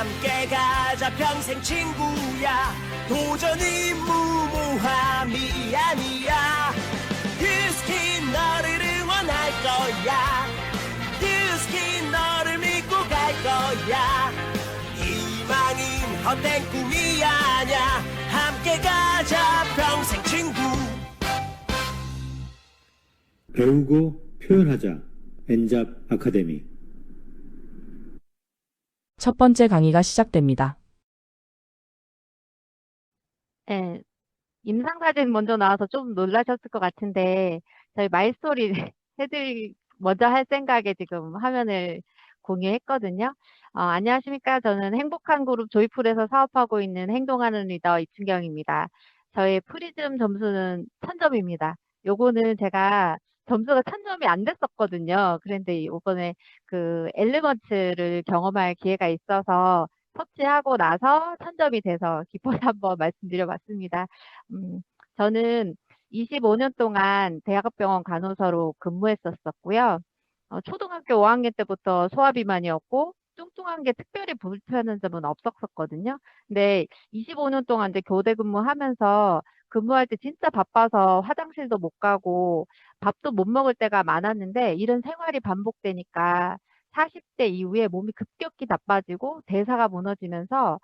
함께 가자 평생 친구야. 도전이 무모함이 아니야. 뷰스킨 너를 응원할 거야. 뷰스킨 너를 믿고 갈 거야. 희망은 헛된 꿈이 아냐. 함께 가자 평생 친구. 배우고 표현하자. 엔잡 아카데미. 첫 번째 강의가 시작됩니다. 네, 임상사진 먼저 나와서 좀 놀라셨을 것 같은데, 저희 마이스토리 먼저 할 생각에 지금 화면을 공유했거든요. 안녕하십니까. 저는 행복한 그룹 조이풀에서 사업하고 있는 행동하는 리더 이춘경입니다. 저의 프리즘 점수는 1000점입니다. 요거는 제가 점수가 1000점이 안 됐었거든요. 그런데 이번에 그 엘리먼츠를 경험할 기회가 있어서 터치하고 나서 1000점이 돼서 기뻐서 한번 말씀드려봤습니다. 저는 25년 동안 대학병원 간호사로 근무했었고요. 초등학교 5학년 때부터 소화비만이었고 뚱뚱한 게 특별히 불편한 점은 없었거든요. 근데 25년 동안 이제 교대 근무하면서 근무할 때 진짜 바빠서 화장실도 못 가고 밥도 못 먹을 때가 많았는데 이런 생활이 반복되니까 40대 이후에 몸이 급격히 나빠지고 대사가 무너지면서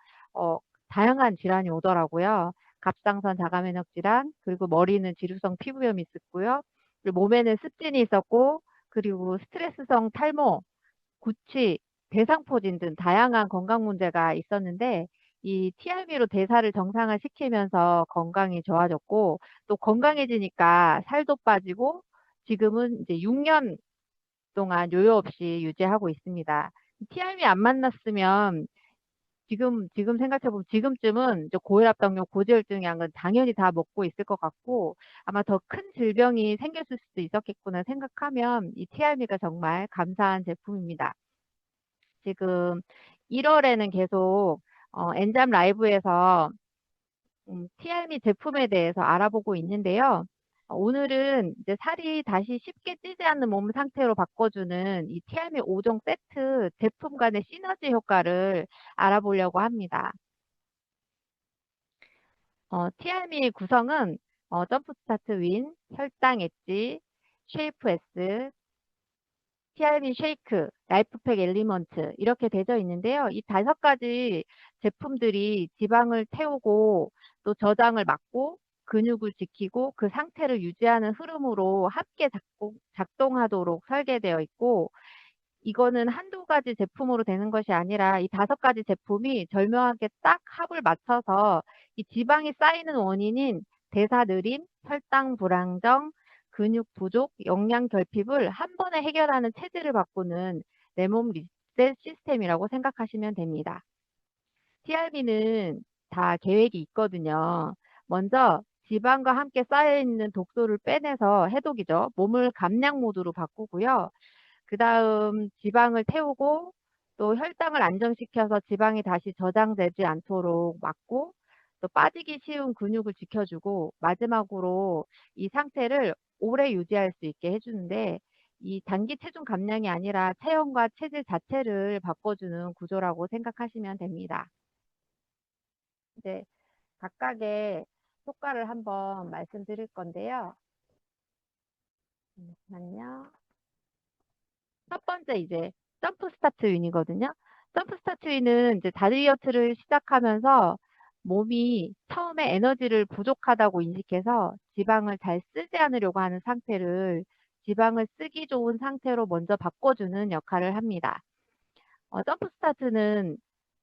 다양한 질환이 오더라고요. 갑상선 자가면역 질환, 그리고 머리는 지루성 피부염이 있었고요. 그리고 몸에는 습진이 있었고, 그리고 스트레스성 탈모, 구취, 대상포진 등 다양한 건강 문제가 있었는데 이 TRB로 대사를 정상화시키면서 건강이 좋아졌고 또 건강해지니까 살도 빠지고 지금은 이제 6년 동안 요요 없이 유지하고 있습니다. TRB 안 만났으면 지금 생각해보면 지금쯤은 이제 고혈압, 당뇨, 고지혈증 약은 당연히 다 먹고 있을 것 같고 아마 더 큰 질병이 생겼을 수도 있었겠구나 생각하면 이 TRM가 정말 감사한 제품입니다. 지금 1월에는 계속 엔잡 라이브에서 TRM 제품에 대해서 알아보고 있는데요. 오늘은 이제 살이 다시 쉽게 찌지 않는 몸 상태로 바꿔주는 이 TRM 5종 세트 제품 간의 시너지 효과를 알아보려고 합니다. TRM의 구성은 점프스타트 윈, 혈당 엣지, 쉐이프 S, TRM 쉐이크, 라이프팩 엘리먼트 이렇게 되어 있는데요. 이 5가지 제품들이 지방을 태우고 또 저장을 막고 근육을 지키고 그 상태를 유지하는 흐름으로 함께 작동하도록 설계되어 있고 이거는 한두 가지 제품으로 되는 것이 아니라 이 5가지 제품이 절묘하게 딱 합을 맞춰서 이 지방이 쌓이는 원인인 대사 느림, 혈당 불안정, 근육 부족, 영양 결핍을 한 번에 해결하는 체질을 바꾸는 내 몸 리셋 시스템이라고 생각하시면 됩니다. TRB는 다 계획이 있거든요. 먼저 지방과 함께 쌓여있는 독소를 빼내서 해독이죠. 몸을 감량 모드로 바꾸고요. 그 다음 지방을 태우고 또 혈당을 안정시켜서 지방이 다시 저장되지 않도록 막고 또 빠지기 쉬운 근육을 지켜주고 마지막으로 이 상태를 오래 유지할 수 있게 해주는데 이 단기 체중 감량이 아니라 체형과 체질 자체를 바꿔주는 구조라고 생각하시면 됩니다. 이제 각각의 효과를 한번 말씀드릴 건데요. 잠시만요. 첫 번째 이제 점프 스타트 윈이거든요. 점프 스타트 윈은 이제 다이어트를 시작하면서 몸이 처음에 에너지를 부족하다고 인식해서 지방을 잘 쓰지 않으려고 하는 상태를 지방을 쓰기 좋은 상태로 먼저 바꿔주는 역할을 합니다. 점프 스타트는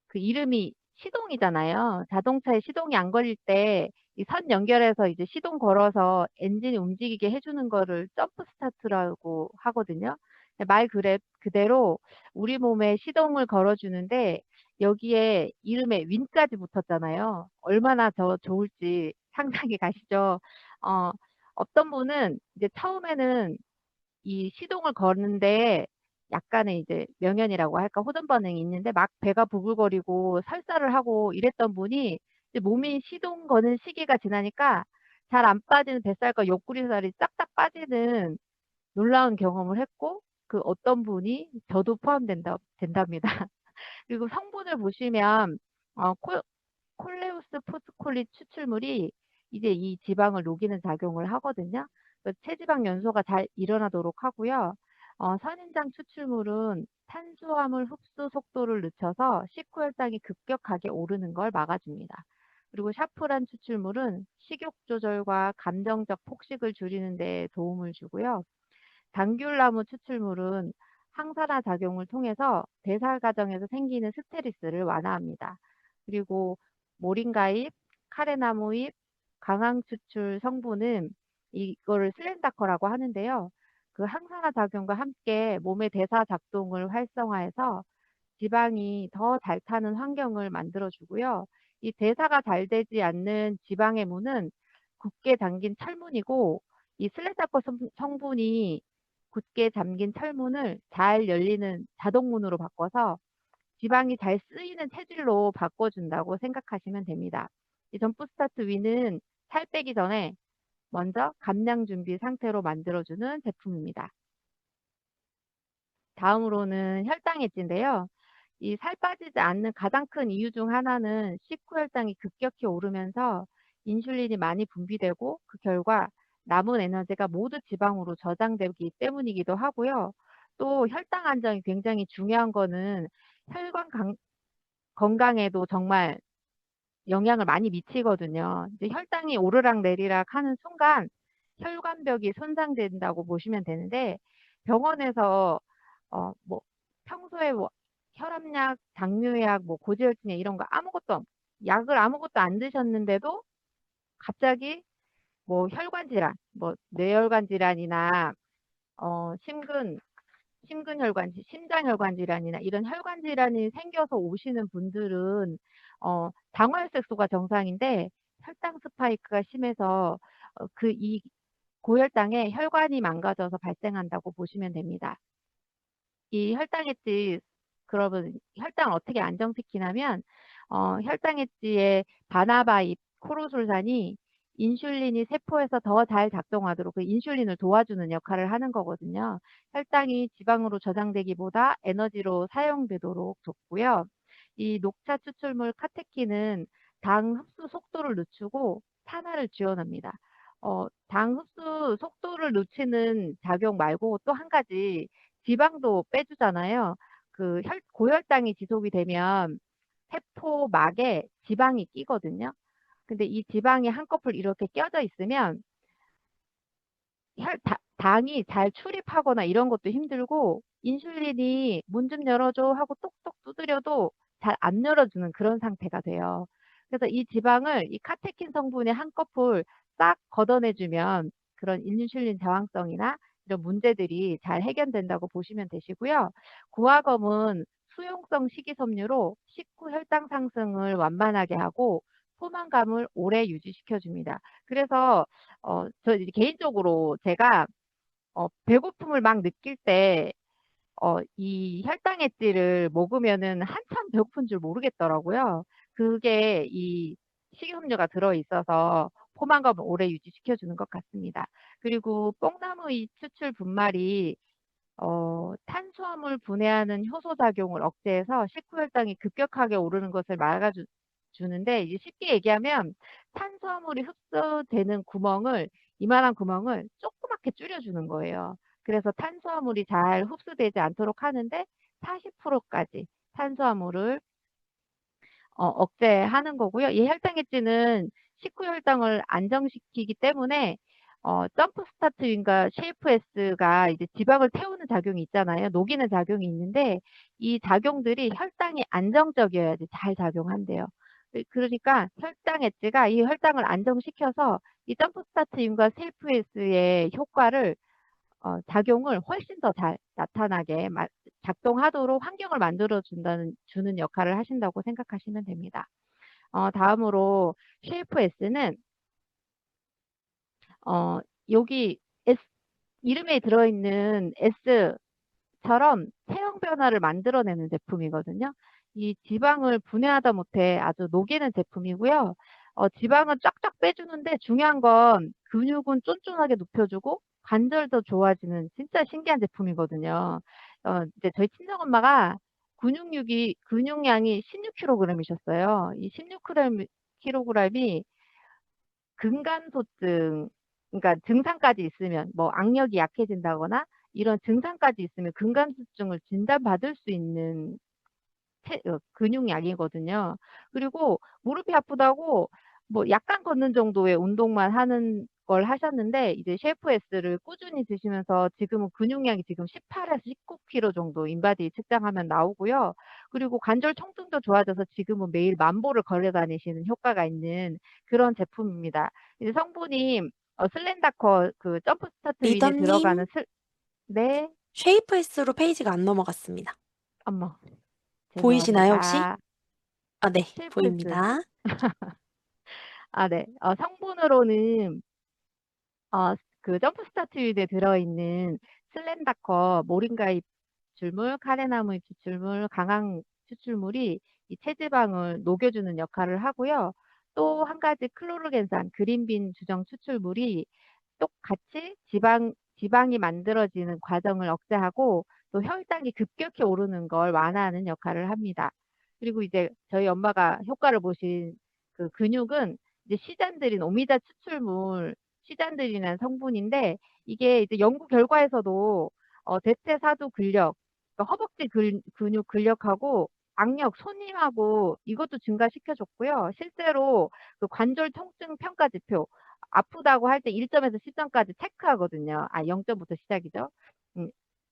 그 이름이 시동이잖아요. 자동차에 시동이 안 걸릴 때 이 선 연결해서 이제 시동 걸어서 엔진이 움직이게 해주는 거를 점프 스타트라고 하거든요. 말 그대로 우리 몸에 시동을 걸어주는데 여기에 이름에 윈까지 붙었잖아요. 얼마나 더 좋을지 상상이 가시죠? 어떤 분은 이제 처음에는 이 시동을 거는데 약간의 이제 명연이라고 할까 호전 반응이 있는데 막 배가 부글거리고 설사를 하고 이랬던 분이 이제 몸이 시동 거는 시기가 지나니까 잘 안 빠지는 뱃살과 옆구리살이 싹싹 빠지는 놀라운 경험을 했고 그 어떤 분이 저도 포함된답니다. 그리고 성분을 보시면 콜레우스 포스콜리 추출물이 이제 이 지방을 녹이는 작용을 하거든요. 체지방 연소가 잘 일어나도록 하고요. 선인장 추출물은 탄수화물 흡수 속도를 늦춰서 식후혈당이 급격하게 오르는 걸 막아줍니다. 그리고 샤프란 추출물은 식욕 조절과 감정적 폭식을 줄이는 데 도움을 주고요. 당귤나무 추출물은 항산화 작용을 통해서 대사 과정에서 생기는 스트레스를 완화합니다. 그리고 모링가잎, 카레나무잎, 강황 추출 성분은 이거를 슬렌다커라고 하는데요. 그 항산화 작용과 함께 몸의 대사 작동을 활성화해서 지방이 더 잘 타는 환경을 만들어주고요. 이 대사가 잘 되지 않는 지방의 문은 굳게 잠긴 철문이고, 이 슬렌다커 성분이 굳게 잠긴 철문을 잘 열리는 자동문으로 바꿔서 지방이 잘 쓰이는 체질로 바꿔준다고 생각하시면 됩니다. 이 점프 스타트 위는 살 빼기 전에 먼저 감량 준비 상태로 만들어주는 제품입니다. 다음으로는 혈당 엣지인데요. 이 살 빠지지 않는 가장 큰 이유 중 하나는 식후 혈당이 급격히 오르면서 인슐린이 많이 분비되고 그 결과 남은 에너지가 모두 지방으로 저장되기 때문이기도 하고요. 또 혈당 안정이 굉장히 중요한 거는 혈관 건강에도 정말 영향을 많이 미치거든요. 이제 혈당이 오르락 내리락 하는 순간 혈관벽이 손상된다고 보시면 되는데, 병원에서 뭐 평소에 뭐 혈압약, 당뇨약, 뭐 고지혈증약 이런 거 약을 아무것도 안 드셨는데도 갑자기 뭐 혈관 질환, 뭐 뇌혈관 질환이나 심근혈관, 심장혈관 질환이나 이런 혈관 질환이 생겨서 오시는 분들은 당화혈색소가 정상인데 혈당 스파이크가 심해서 이 고혈당에 혈관이 망가져서 발생한다고 보시면 됩니다. 이 혈당 엣지, 그러면 혈당을 어떻게 안정시키냐면 혈당 엣지의 바나바잎 코르솔산이 인슐린이 세포에서 더 잘 작동하도록 그 인슐린을 도와주는 역할을 하는 거거든요. 혈당이 지방으로 저장되기보다 에너지로 사용되도록 돕고요. 이 녹차 추출물 카테킨은 당 흡수 속도를 늦추고 산화를 지원합니다. 당 흡수 속도를 늦추는 작용 말고 또 한 가지 지방도 빼주잖아요. 고혈당이 지속이 되면 세포막에 지방이 끼거든요. 근데 이 지방이 한꺼풀 이렇게 껴져 있으면 당이 잘 출입하거나 이런 것도 힘들고, 인슐린이 문 좀 열어줘 하고 똑똑 두드려도 잘 안 열어주는 그런 상태가 돼요. 그래서 이 지방을 이 카테킨 성분에 한꺼풀 싹 걷어내주면 그런 인슐린 저항성이나 이런 문제들이 잘 해결된다고 보시면 되시고요. 구화검은 수용성 식이섬유로 식후 혈당 상승을 완만하게 하고 포만감을 오래 유지시켜줍니다. 그래서 저 개인적으로 제가 배고픔을 막 느낄 때 이 혈당 엣지를 먹으면은 한참 배고픈 줄 모르겠더라고요. 그게 이 식이섬유가 들어있어서 포만감을 오래 유지시켜주는 것 같습니다. 그리고 뽕나무잎 추출 분말이 탄수화물 분해하는 효소 작용을 억제해서 식후 혈당이 급격하게 오르는 것을 막아주는데, 이제 쉽게 얘기하면 탄수화물이 흡수되는 이만한 구멍을 조그맣게 줄여주는 거예요. 그래서 탄수화물이 잘 흡수되지 않도록 하는데 40%까지 탄수화물을 억제하는 거고요. 이 혈당 엣지는 식후 혈당을 안정시키기 때문에 점프 스타트 윈과 쉐이프 S가 이제 지방을 태우는 작용이 있잖아요. 녹이는 작용이 있는데 이 작용들이 혈당이 안정적이어야지 잘 작용한대요. 그러니까 혈당 엣지가 이 혈당을 안정시켜서 이 점프 스타트 윈과 쉐이프 S의 작용을 훨씬 더 잘 나타나게 작동하도록 환경을 주는 역할을 하신다고 생각하시면 됩니다. 다음으로 쉐이프 S는 여기 이름에 들어있는 S처럼 체형 변화를 만들어내는 제품이거든요. 이 지방을 분해하다 못해 아주 녹이는 제품이고요. 지방은 쫙쫙 빼주는데 중요한 건 근육은 쫀쫀하게 눕혀주고 관절도 좋아지는 진짜 신기한 제품이거든요. 이제 저희 친정엄마가 근육량이 16kg이셨어요. 이 16kg이 근간소증, 그러니까 증상까지 있으면, 뭐 악력이 약해진다거나 이런 증상까지 있으면 근간소증을 진단받을 수 있는 근육량이거든요. 그리고 무릎이 아프다고 뭐 약간 걷는 정도의 운동만 하는 걸 하셨는데 이제 셰프 S를 꾸준히 드시면서 지금은 근육량이 지금 18에서 19kg 정도 인바디 측정하면 나오고요. 그리고 관절 통증도 좋아져서 지금은 매일 만보를 걸어 다니시는 효과가 있는 그런 제품입니다. 이제 성분이 슬렌다커 그 점프 스타트 윈에 들어가는 리더님, 네, 쉐이프 S로 페이지가 안 넘어갔습니다. 어머, 보이시나요, 혹시? 죄송합니다. 아, 네, 셰프 S. 보입니다. 아, 네. 성분으로는 그 점프 스타트 윈에 들어있는 슬렌다커, 모링가 잎 추출물, 카레나무 잎 추출물, 강황 추출물이 이 체지방을 녹여주는 역할을 하고요. 또 한 가지 클로르겐산, 그린빈 주정 추출물이 똑같이 지방이 만들어지는 과정을 억제하고 또 혈당이 급격히 오르는 걸 완화하는 역할을 합니다. 그리고 이제 저희 엄마가 효과를 보신 그 근육은 이제 시잔들인 오미자 추출물, 시잔들이라는 성분인데 이게 이제 연구 결과에서도 대퇴사두 근력, 그러니까 허벅지 근육 근력하고 악력, 손님하고 이것도 증가시켜줬고요. 실제로 그 관절 통증 평가 지표, 아프다고 할 때 1점에서 10점까지 체크하거든요. 아, 0점부터 시작이죠.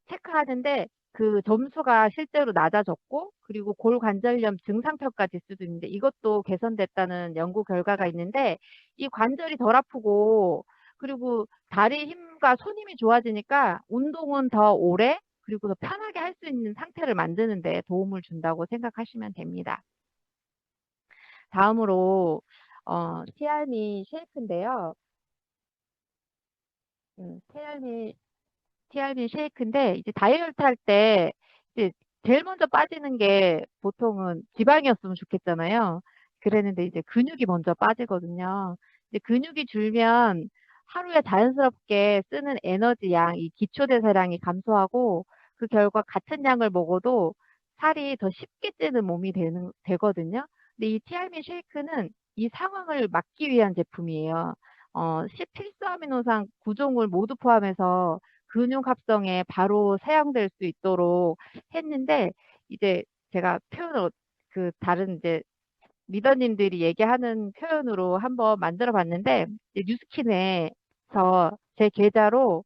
체크하는데 그 점수가 실제로 낮아졌고, 그리고 골관절염 증상평가 지수도 있는데 이것도 개선됐다는 연구 결과가 있는데 이 관절이 덜 아프고 그리고 다리 힘과 손 힘이 좋아지니까 운동은 더 오래 그리고 더 편하게 할 수 있는 상태를 만드는 데 도움을 준다고 생각하시면 됩니다. 다음으로 티알미 쉐이크인데요. TRB 쉐이크인데 이제 다이어트 할 때 이제 제일 먼저 빠지는 게 보통은 지방이었으면 좋겠잖아요. 그랬는데 이제 근육이 먼저 빠지거든요. 이제 근육이 줄면 하루에 자연스럽게 쓰는 에너지 양, 이 기초 대사량이 감소하고 그 결과 같은 양을 먹어도 살이 더 쉽게 찌는 몸이 되거든요. 근데 이 티알미 쉐이크는 이 상황을 막기 위한 제품이에요. 17수 아미노산 9종을 모두 포함해서 근육 합성에 바로 사용될 수 있도록 했는데 이제 제가 표현을 그 다른 이제 리더님들이 얘기하는 표현으로 한번 만들어 봤는데 뉴스킨에서 제 계좌로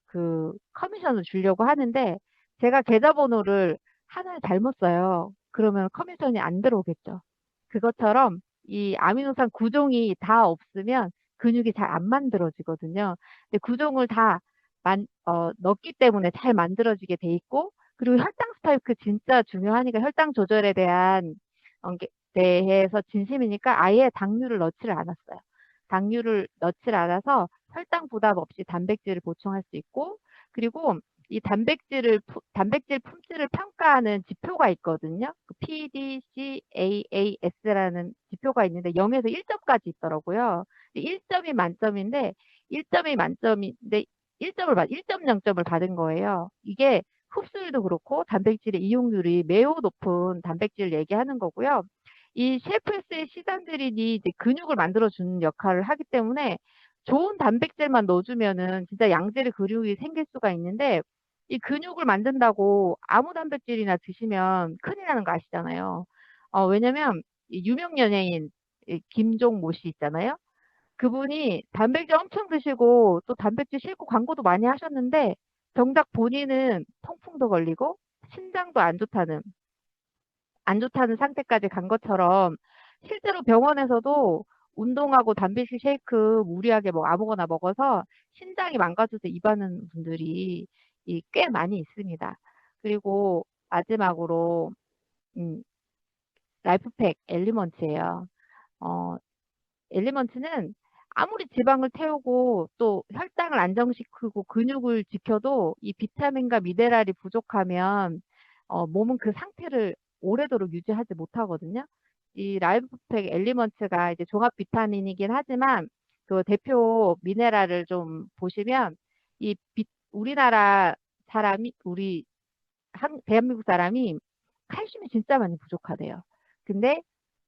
그 커미션을 주려고 하는데 제가 계좌번호를 하나 잘못 써요. 그러면 커미션이 안 들어오겠죠. 그것처럼 이 아미노산 구종이 다 없으면 근육이 잘 안 만들어지거든요. 근데 구종을 다 넣기 때문에 잘 만들어지게 돼 있고 그리고 혈당 스파이크 진짜 중요하니까 혈당 조절에 대한 대해서 진심이니까 아예 당류를 넣지를 않았어요. 당류를 넣지를 않아서 혈당 부담 없이 단백질을 보충할 수 있고 그리고 이 단백질 품질을 평가하는 지표가 있거든요. 그 PDCAAS라는 지표가 있는데 0에서 1점까지 있더라고요. 1점이 만점인데 1점이 만점인데 1점 0점을 받은 거예요. 이게 흡수율도 그렇고 단백질의 이용률이 매우 높은 단백질을 얘기하는 거고요. 이 셰프에스의 시단들이 이제 근육을 만들어주는 역할을 하기 때문에 좋은 단백질만 넣어주면은 진짜 양질의 근육이 생길 수가 있는데 이 근육을 만든다고 아무 단백질이나 드시면 큰일 나는 거 아시잖아요. 왜냐면 이 유명 연예인 이 김종모 씨 있잖아요. 그분이 단백질 엄청 드시고 또 단백질 싣고 광고도 많이 하셨는데 정작 본인은 통풍도 걸리고 신장도 안 좋다는 상태까지 간 것처럼 실제로 병원에서도 운동하고 단백질 쉐이크 무리하게 아무거나 먹어서 신장이 망가져서 입하는 분들이 꽤 많이 있습니다. 그리고 마지막으로 음, 라이프팩 엘리먼츠예요. 어, 엘리먼츠는 아무리 지방을 태우고 또 혈당을 안정시키고 근육을 지켜도 이 비타민과 미네랄이 부족하면 몸은 그 상태를 오래도록 유지하지 못하거든요. 이 라이프팩 엘리먼츠가 이제 종합 비타민이긴 하지만 그 대표 미네랄을 좀 보시면 우리나라 사람이 대한민국 사람이 칼슘이 진짜 많이 부족하대요. 근데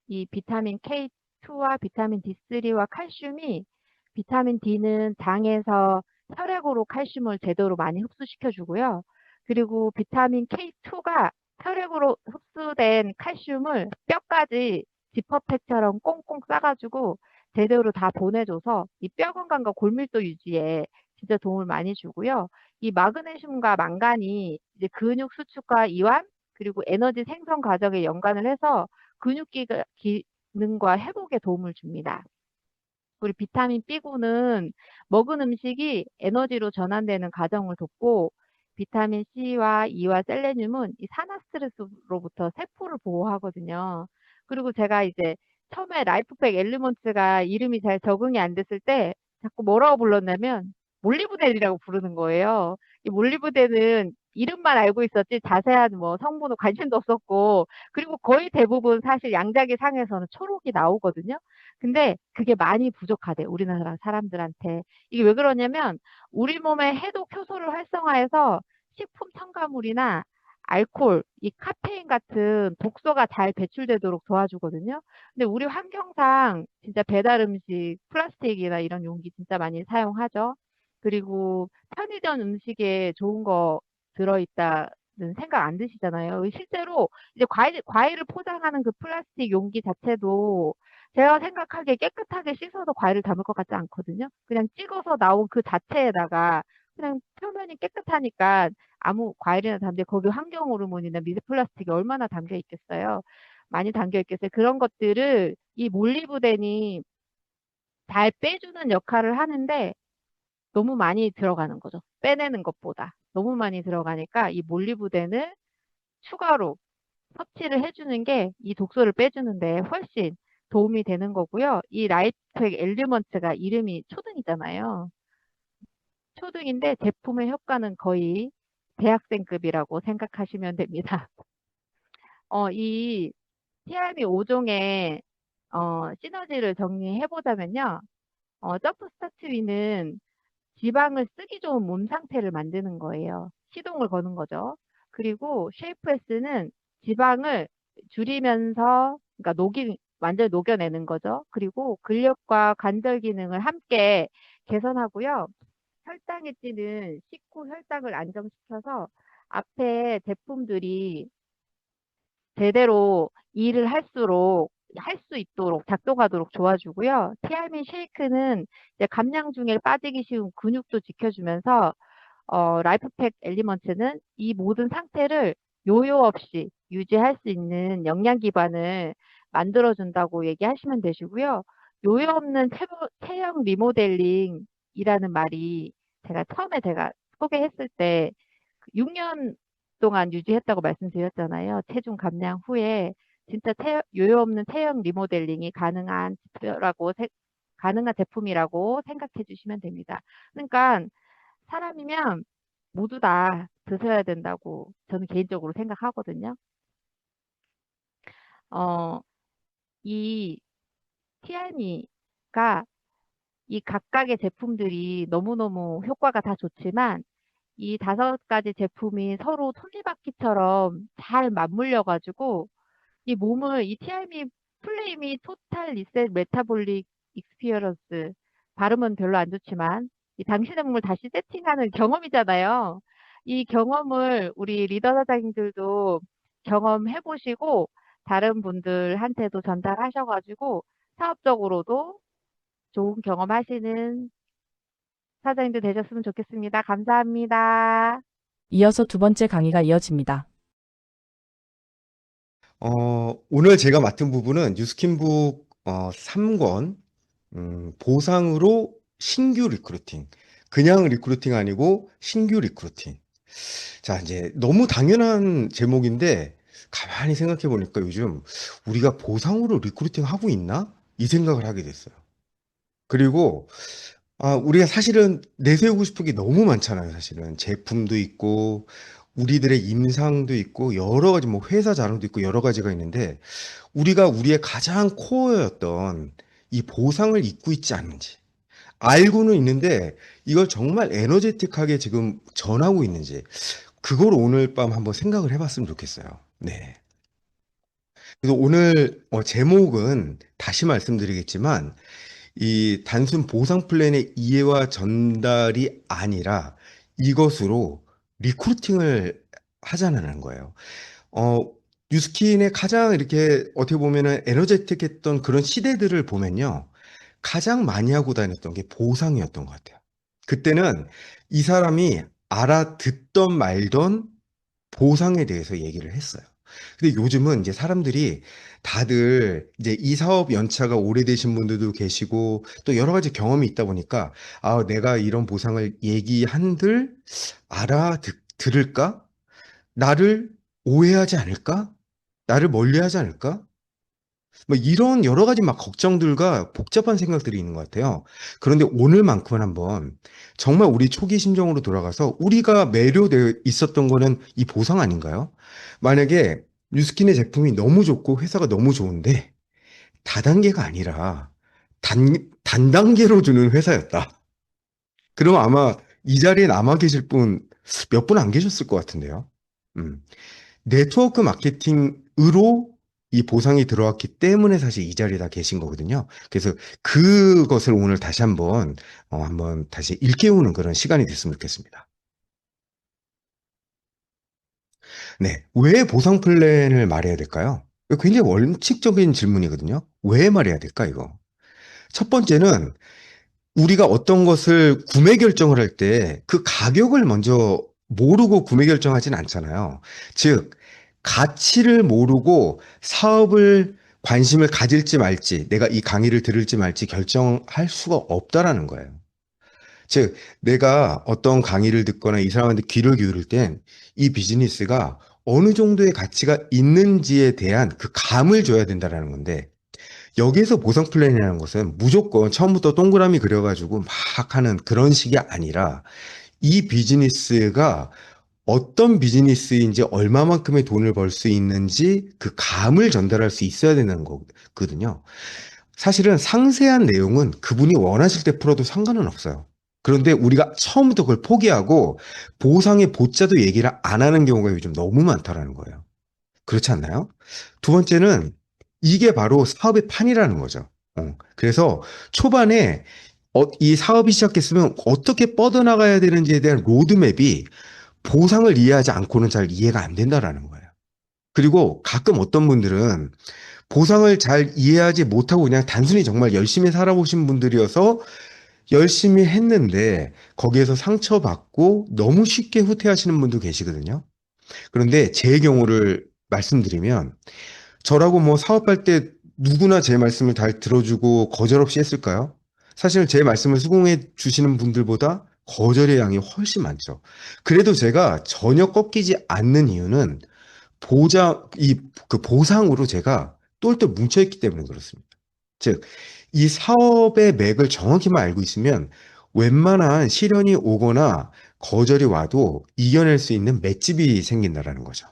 이 비타민 K2와 비타민 D3와 칼슘이 비타민 D는 장에서 혈액으로 칼슘을 제대로 많이 흡수시켜 주고요. 그리고 비타민 K2가 혈액으로 흡수된 칼슘을 뼈까지 지퍼팩처럼 꽁꽁 싸가지고 제대로 다 보내줘서 이 뼈 건강과 골밀도 유지에 진짜 도움을 많이 주고요. 이 마그네슘과 망간이 이제 근육 수축과 이완 그리고 에너지 생성 과정에 연관을 해서 근육 기능과 회복에 도움을 줍니다. 우리 비타민 B9는 먹은 음식이 에너지로 전환되는 과정을 돕고 비타민 C와 E와 셀레늄은 이 산화 스트레스로부터 세포를 보호하거든요. 그리고 제가 이제 처음에 라이프팩 엘리먼트가 이름이 잘 적응이 안 됐을 때 자꾸 뭐라고 불렀냐면 몰리브덴이라고 부르는 거예요. 이 몰리브덴은 이름만 알고 있었지 자세한 뭐 성분은 관심도 없었고 그리고 거의 대부분 사실 양자기 상에서는 초록이 나오거든요. 근데 그게 많이 부족하대, 우리나라 사람들한테. 이게 왜 그러냐면 우리 몸의 해독 효소를 활성화해서 식품 첨가물이나 알코올, 이 카페인 같은 독소가 잘 배출되도록 도와주거든요. 근데 우리 환경상 진짜 배달 음식, 플라스틱이나 이런 용기 진짜 많이 사용하죠. 그리고 편의점 음식에 좋은 거 들어있다는 생각 안 드시잖아요. 실제로 이제 과일을 포장하는 그 플라스틱 용기 자체도 제가 생각하기에 깨끗하게 씻어서 과일을 담을 것 같지 않거든요. 그냥 찍어서 나온 그 자체에다가 그냥 표면이 깨끗하니까 아무 과일이나 담는데 거기 환경 호르몬이나 미세 플라스틱이 얼마나 담겨 있겠어요. 많이 담겨 있겠어요. 그런 것들을 이 몰리브덴이 잘 빼주는 역할을 하는데 너무 많이 들어가는 거죠. 빼내는 것보다. 너무 많이 들어가니까 이 몰리브덴을 추가로 섭취를 해주는 게 이 독소를 빼주는데 훨씬 도움이 되는 거고요. 이 라이프팩 엘리먼트가 이름이 초등이잖아요. 초등인데 제품의 효과는 거의 대학생급이라고 생각하시면 됩니다. 이 티알미 5종의 시너지를 정리해 보자면요. 점프 스타트 위는 지방을 쓰기 좋은 몸 상태를 만드는 거예요. 시동을 거는 거죠. 그리고 쉐이프 S는 지방을 줄이면서, 그러니까 완전히 녹여내는 거죠. 그리고 근력과 관절 기능을 함께 개선하고요. 혈당에 찌는 식후 혈당을 안정시켜서 앞에 제품들이 제대로 일을 할 수 있도록 작동하도록 도와주고요. 티알민 쉐이크는 이제 감량 중에 빠지기 쉬운 근육도 지켜주면서 라이프팩 엘리먼트는 이 모든 상태를 요요 없이 유지할 수 있는 영양 기반을 만들어준다고 얘기하시면 되시고요. 요요 없는 체형 리모델링이라는 말이 제가 소개했을 때 6년 동안 유지했다고 말씀드렸잖아요. 체중 감량 후에 진짜 요요 없는 체형 리모델링이 가능한 제품이라고 생각해 주시면 됩니다. 그러니까 사람이면 모두 다 드셔야 된다고 저는 개인적으로 생각하거든요. 이 티알미가 이 각각의 제품들이 너무너무 효과가 다 좋지만 이 5가지 제품이 서로 톱니바퀴처럼 잘 맞물려가지고 이 TRM 플레이미 토탈 리셋 메타볼릭 익스피어런스 발음은 별로 안 좋지만 이 당신의 몸을 다시 세팅하는 경험이잖아요. 이 경험을 우리 리더 사장님들도 경험해 보시고 다른 분들한테도 전달하셔가지고 사업적으로도 좋은 경험하시는 사장님들 되셨으면 좋겠습니다. 감사합니다. 이어서 두 번째 강의가 이어집니다. 오늘 제가 맡은 부분은 뉴스킨북 3권 보상으로 신규 리크루팅. 그냥 리크루팅 아니고 신규 리크루팅. 자, 이제 너무 당연한 제목인데 가만히 생각해 보니까 요즘 우리가 보상으로 리크루팅 하고 있나? 이 생각을 하게 됐어요. 그리고 우리가 사실은 내세우고 싶은 게 너무 많잖아요. 사실은 제품도 있고 우리들의 임상도 있고 여러 가지 뭐 회사 자랑도 있고 여러 가지가 있는데 우리가 우리의 가장 코어였던 이 보상을 잊고 있지 않는지 알고는 있는데 이걸 정말 에너제틱하게 지금 전하고 있는지 그걸 오늘 밤 한번 생각을 해봤으면 좋겠어요. 네. 그래서 오늘 제목은 다시 말씀드리겠지만 이 단순 보상 플랜의 이해와 전달이 아니라 이것으로 리크루팅을 하자는 거예요. 어, 뉴스킨의 가장 이렇게 어떻게 보면은 에너제틱했던 그런 시대들을 보면요. 가장 많이 하고 다녔던 게 보상이었던 것 같아요. 그때는 이 사람이 알아듣던 말던 보상에 대해서 얘기를 했어요. 근데 요즘은 이제 사람들이 다들 이제 이 사업 연차가 오래되신 분들도 계시고 또 여러 가지 경험이 있다 보니까 아, 내가 이런 보상을 얘기한들 알아들을까? 나를 오해하지 않을까? 나를 멀리하지 않을까? 뭐 이런 여러 가지 막 걱정들과 복잡한 생각들이 있는 것 같아요. 그런데 오늘만큼은 한번 정말 우리 초기 심정으로 돌아가서 우리가 매료되어 있었던 거는 이 보상 아닌가요? 만약에 뉴스킨의 제품이 너무 좋고 회사가 너무 좋은데 다단계가 아니라 단단계로 주는 회사였다. 그럼 아마 이 자리에 남아 계실 분 몇 분 안 계셨을 것 같은데요. 음. 네트워크 마케팅으로 이 보상이 들어왔기 때문에 사실 이 자리에 다 계신 거거든요. 그래서 그것을 오늘 다시 한번 다시 일깨우는 그런 시간이 됐으면 좋겠습니다. 네. 왜 보상 플랜을 말해야 될까요? 이거 굉장히 원칙적인 질문이거든요. 왜 말해야 될까, 이거? 첫 번째는 우리가 어떤 것을 구매 결정을 할 때 그 가격을 먼저 모르고 구매 결정하진 않잖아요. 즉, 가치를 모르고 사업을 관심을 가질지 말지, 내가 이 강의를 들을지 말지 결정할 수가 없다라는 거예요. 즉, 내가 어떤 강의를 듣거나 이 사람한테 귀를 기울일 땐 이 비즈니스가 어느 정도의 가치가 있는지에 대한 그 감을 줘야 된다라는 건데, 여기에서 보상 플랜이라는 것은 무조건 처음부터 동그라미 그려가지고 막 하는 그런 식이 아니라 이 비즈니스가 어떤 비즈니스인지 얼마만큼의 돈을 벌 수 있는지 그 감을 전달할 수 있어야 되는 거거든요. 사실은 상세한 내용은 그분이 원하실 때 풀어도 상관은 없어요. 그런데 우리가 처음부터 그걸 포기하고 보상의 보자도 얘기를 안 하는 경우가 요즘 너무 많다라는 거예요. 그렇지 않나요? 두 번째는 이게 바로 사업의 판이라는 거죠. 그래서 초반에 이 사업이 시작했으면 어떻게 뻗어나가야 되는지에 대한 로드맵이 보상을 이해하지 않고는 잘 이해가 안 된다라는 거예요. 그리고 가끔 어떤 분들은 보상을 잘 이해하지 못하고 그냥 단순히 정말 열심히 살아보신 분들이어서 열심히 했는데 거기에서 상처받고 너무 쉽게 후퇴하시는 분도 계시거든요. 그런데 제 경우를 말씀드리면 저라고 뭐 사업할 때 누구나 제 말씀을 잘 들어주고 거절 없이 했을까요? 사실 제 말씀을 수긍해 주시는 분들보다 거절의 양이 훨씬 많죠. 그래도 제가 전혀 꺾이지 않는 이유는 그 보상으로 제가 똘똘 뭉쳐있기 때문에 그렇습니다. 즉, 이 사업의 맥을 정확히만 알고 있으면 웬만한 시련이 오거나 거절이 와도 이겨낼 수 있는 맷집이 생긴다라는 거죠.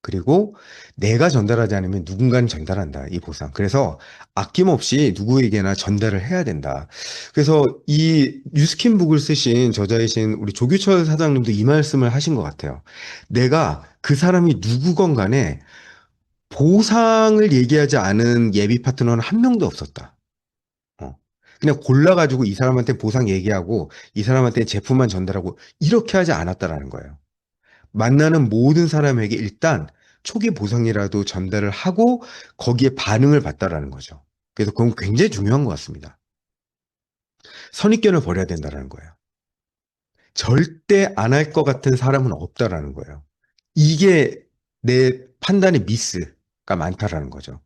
그리고 내가 전달하지 않으면 누군가는 전달한다, 이 보상. 그래서 아낌없이 누구에게나 전달을 해야 된다. 그래서 이 뉴스킨북을 쓰신 저자이신 우리 조규철 사장님도 이 말씀을 하신 것 같아요. 내가 그 사람이 누구건 간에 보상을 얘기하지 않은 예비 파트너는 한 명도 없었다. 그냥 골라가지고 이 사람한테 보상 얘기하고 이 사람한테 제품만 전달하고 이렇게 하지 않았다라는 거예요. 만나는 모든 사람에게 일단 초기 보상이라도 전달을 하고 거기에 반응을 봤다라는 거죠. 그래서 그건 굉장히 중요한 것 같습니다. 선입견을 버려야 된다는 거예요. 절대 안 할 것 같은 사람은 없다라는 거예요. 이게 내 판단의 미스가 많다라는 거죠.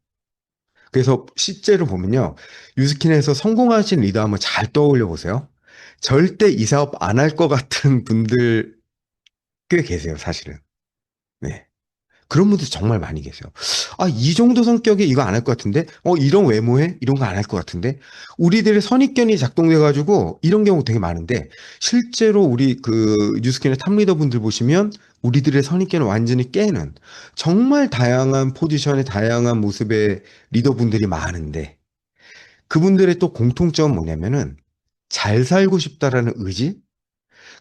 그래서 실제로 보면요. 유스킨에서 성공하신 리더 한번 잘 떠올려 보세요. 절대 이 사업 안 할 것 같은 분들 꽤 계세요, 사실은. 네. 그런 분들 정말 많이 계세요. 아, 이 정도 성격에 이거 안 할 것 같은데? 이런 외모에 이런 거 안 할 것 같은데? 우리들의 선입견이 작동돼가지고 이런 경우 되게 많은데, 실제로 우리 그 뉴스킨의 탑리더 분들 보시면 우리들의 선입견을 완전히 깨는 정말 다양한 포지션의 다양한 모습의 리더분들이 많은데, 그분들의 또 공통점은 뭐냐면은 잘 살고 싶다라는 의지?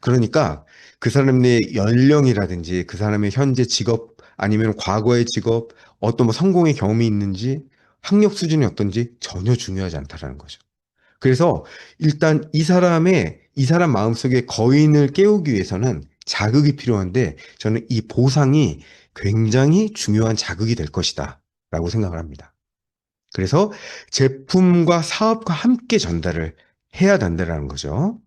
그러니까 그 사람의 연령이라든지 그 사람의 현재 직업 아니면 과거의 직업, 어떤 뭐 성공의 경험이 있는지, 학력 수준이 어떤지 전혀 중요하지 않다라는 거죠. 그래서 일단 이 사람 마음속에 거인을 깨우기 위해서는 자극이 필요한데 저는 이 보상이 굉장히 중요한 자극이 될 것이다 라고 생각을 합니다. 그래서 제품과 사업과 함께 전달을 해야 된다는 거죠.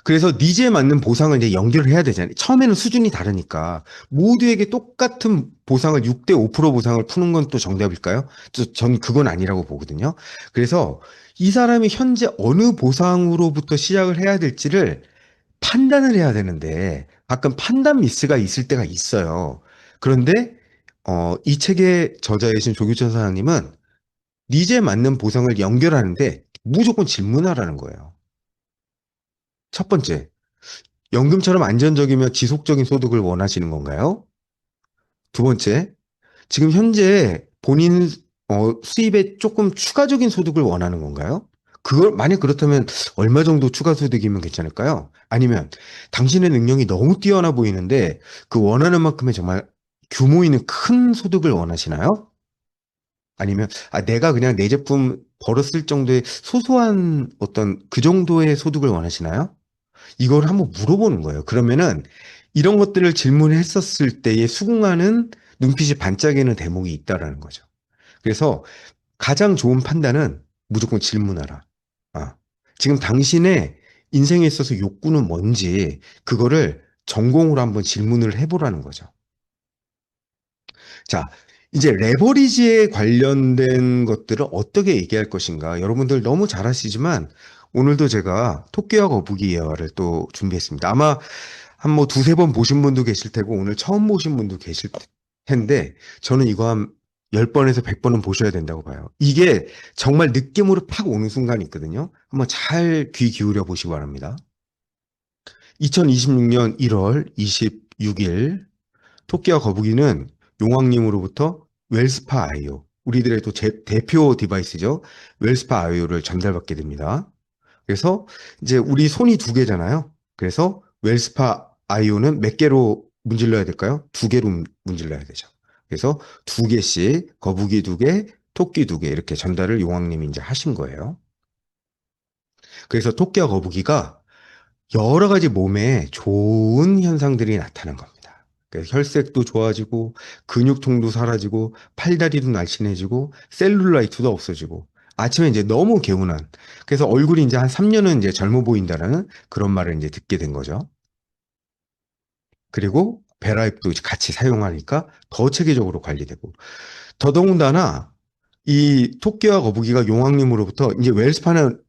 그래서 니즈에 맞는 보상을 이제 연결을 해야 되잖아요. 처음에는 수준이 다르니까 모두에게 똑같은 보상을 6대 5% 보상을 푸는 건 또 정답일까요? 전 그건 아니라고 보거든요. 그래서 이 사람이 현재 어느 보상으로부터 시작을 해야 될지를 판단을 해야 되는데 가끔 판단 미스가 있을 때가 있어요. 그런데 이 책의 저자이신 조규천 사장님은 니즈에 맞는 보상을 연결하는데 무조건 질문하라는 거예요. 첫 번째, 연금처럼 안전적이며 지속적인 소득을 원하시는 건가요? 두 번째, 지금 현재 본인 수입에 조금 추가적인 소득을 원하는 건가요? 만약 그렇다면 얼마 정도 추가 소득이면 괜찮을까요? 아니면 당신의 능력이 너무 뛰어나 보이는데 그 원하는 만큼의 정말 규모 있는 큰 소득을 원하시나요? 아니면 내가 그냥 내 제품 벌었을 정도의 소소한 어떤 그 정도의 소득을 원하시나요? 이걸 한번 물어보는 거예요. 그러면은 이런 것들을 질문했었을 때에 수긍하는 눈빛이 반짝이는 대목이 있다라는 거죠. 그래서 가장 좋은 판단은 무조건 질문하라. 지금 당신의 인생에 있어서 욕구는 뭔지 그거를 전공으로 한번 질문을 해보라는 거죠. 자, 이제 레버리지에 관련된 것들을 어떻게 얘기할 것인가. 여러분들 너무 잘 아시지만 오늘도 제가 토끼와 거북이 예화를 또 준비했습니다. 아마 한 뭐 두세 번 보신 분도 계실 테고 오늘 처음 보신 분도 계실 텐데 저는 이거 한 10번에서 100번은 보셔야 된다고 봐요. 이게 정말 느낌으로 팍 오는 순간이 있거든요. 한번 잘 귀 기울여 보시기 바랍니다. 2026년 1월 26일 토끼와 거북이는 용왕님으로부터 웰스파 아이오, 우리들의 또 대표 디바이스죠. 웰스파 아이오를 전달받게 됩니다. 그래서 이제 우리 손이 두 개잖아요. 그래서 웰스파 아이오는 몇 개로 문질러야 될까요? 두 개로 문질러야 되죠. 그래서 두 개씩 거북이 두 개, 토끼 두 개 이렇게 전달을 용왕님이 이제 하신 거예요. 그래서 토끼와 거북이가 여러 가지 몸에 좋은 현상들이 나타난 겁니다. 그래서 혈색도 좋아지고 근육통도 사라지고 팔다리도 날씬해지고 셀룰라이트도 없어지고 아침에 이제 너무 개운한 그래서 얼굴이 이제 한 3년은 이제 젊어 보인다라는 그런 말을 이제 듣게 된 거죠. 그리고 베라잎도 같이 사용하니까 더 체계적으로 관리되고 더더군다나 이 토끼와 거북이가 용왕님으로부터 이제 웰스파는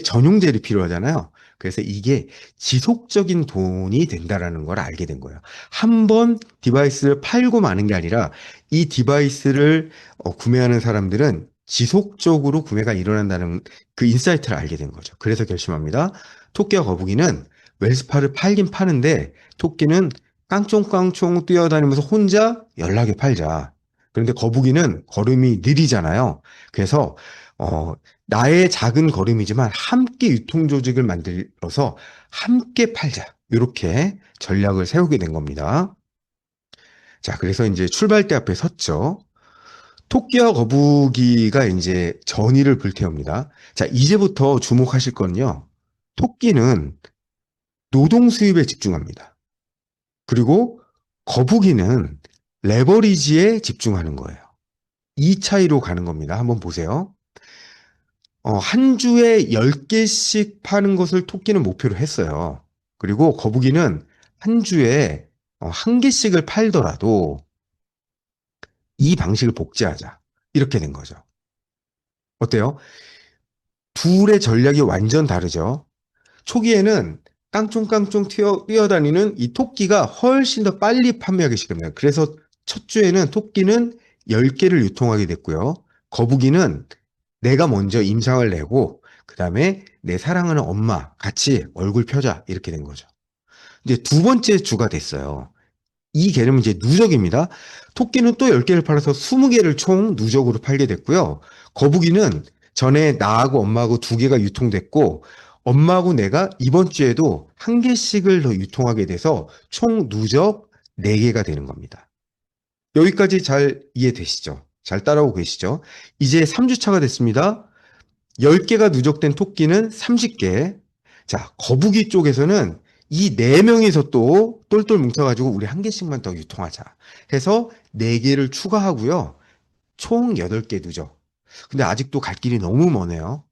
전용 젤이 필요하잖아요. 그래서 이게 지속적인 돈이 된다라는 걸 알게 된 거예요. 한 번 디바이스를 팔고 마는 게 아니라 이 디바이스를 구매하는 사람들은 지속적으로 구매가 일어난다는 그 인사이트를 알게 된 거죠. 그래서 결심합니다. 토끼와 거북이는 웰스파를 팔긴 파는데 토끼는 깡총깡총 뛰어다니면서 혼자 연락에 팔자. 그런데 거북이는 걸음이 느리잖아요. 그래서 나의 작은 걸음이지만 함께 유통 조직을 만들어서 함께 팔자. 이렇게 전략을 세우게 된 겁니다. 자, 그래서 이제 출발대 앞에 섰죠. 토끼와 거북이가 이제 전의를 불태웁니다. 자, 이제부터 주목하실 건요. 토끼는 노동 수입에 집중합니다. 그리고 거북이는 레버리지에 집중하는 거예요. 이 차이로 가는 겁니다. 한번 보세요. 한 주에 10개씩 파는 것을 토끼는 목표로 했어요. 그리고 거북이는 한 주에 1개씩을 팔더라도 이 방식을 복제하자. 이렇게 된 거죠. 어때요? 둘의 전략이 완전 다르죠. 초기에는 깡총깡총 뛰어다니는 이 토끼가 훨씬 더 빨리 판매하기 시작합니다. 그래서 첫 주에는 토끼는 10개를 유통하게 됐고요. 거북이는 내가 먼저 임상을 내고 그 다음에 내 사랑하는 엄마 같이 얼굴 펴자 이렇게 된 거죠. 이제 두 번째 주가 됐어요. 이 개념은 이제 누적입니다. 토끼는 또 10개를 팔아서 20개를 총 누적으로 팔게 됐고요. 거북이는 전에 나하고 엄마하고 2개가 유통됐고 엄마하고 내가 이번 주에도 1개씩을 더 유통하게 돼서 총 누적 4개가 되는 겁니다. 여기까지 잘 이해되시죠? 잘 따라오고 계시죠? 이제 3주차가 됐습니다. 10개가 누적된 토끼는 30개. 자, 거북이 쪽에서는 이 4명이서 또 똘똘 뭉쳐가지고 우리 1개씩만 더 유통하자 해서 4개를 추가하고요. 총 8개 누적. 근데 아직도 갈 길이 너무 머네요.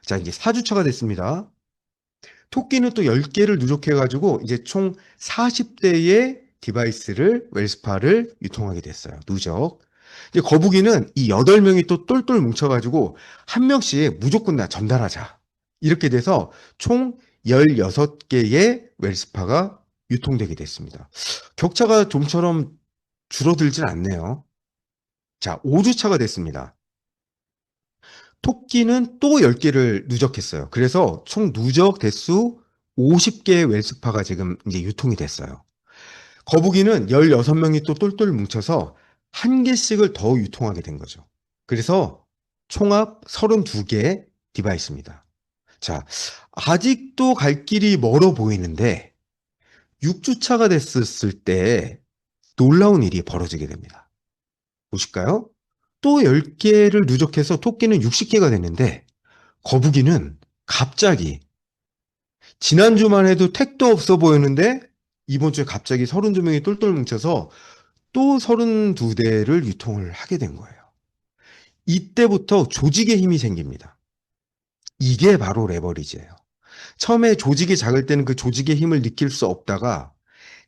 자, 이제 4주차가 됐습니다. 토끼는 또 10개를 누적해가지고 이제 총 40대의 디바이스를, 웰스파를 유통하게 됐어요. 누적. 이제 거북이는 이 8명이 또 똘똘 뭉쳐가지고 한 명씩 무조건 다 전달하자. 이렇게 돼서 총 16개의 웰스파가 유통되게 됐습니다. 격차가 좀처럼 줄어들진 않네요. 자, 5주차가 됐습니다. 토끼는 또 10개를 누적했어요. 그래서 총 누적 대수 50개의 웰스파가 지금 이제 유통이 됐어요. 거북이는 16명이 또 똘똘 뭉쳐서 1개씩을 더 유통하게 된 거죠. 그래서 총합 32개의 디바이스입니다. 자, 아직도 갈 길이 멀어 보이는데 6주차가 됐을 때 놀라운 일이 벌어지게 됩니다. 보실까요? 또 10개를 누적해서 토끼는 60개가 됐는데 거북이는 갑자기 지난주만 해도 택도 없어 보였는데 이번 주에 갑자기 32명이 똘똘 뭉쳐서 또 32대를 유통을 하게 된 거예요. 이때부터 조직의 힘이 생깁니다. 이게 바로 레버리지예요. 처음에 조직이 작을 때는 그 조직의 힘을 느낄 수 없다가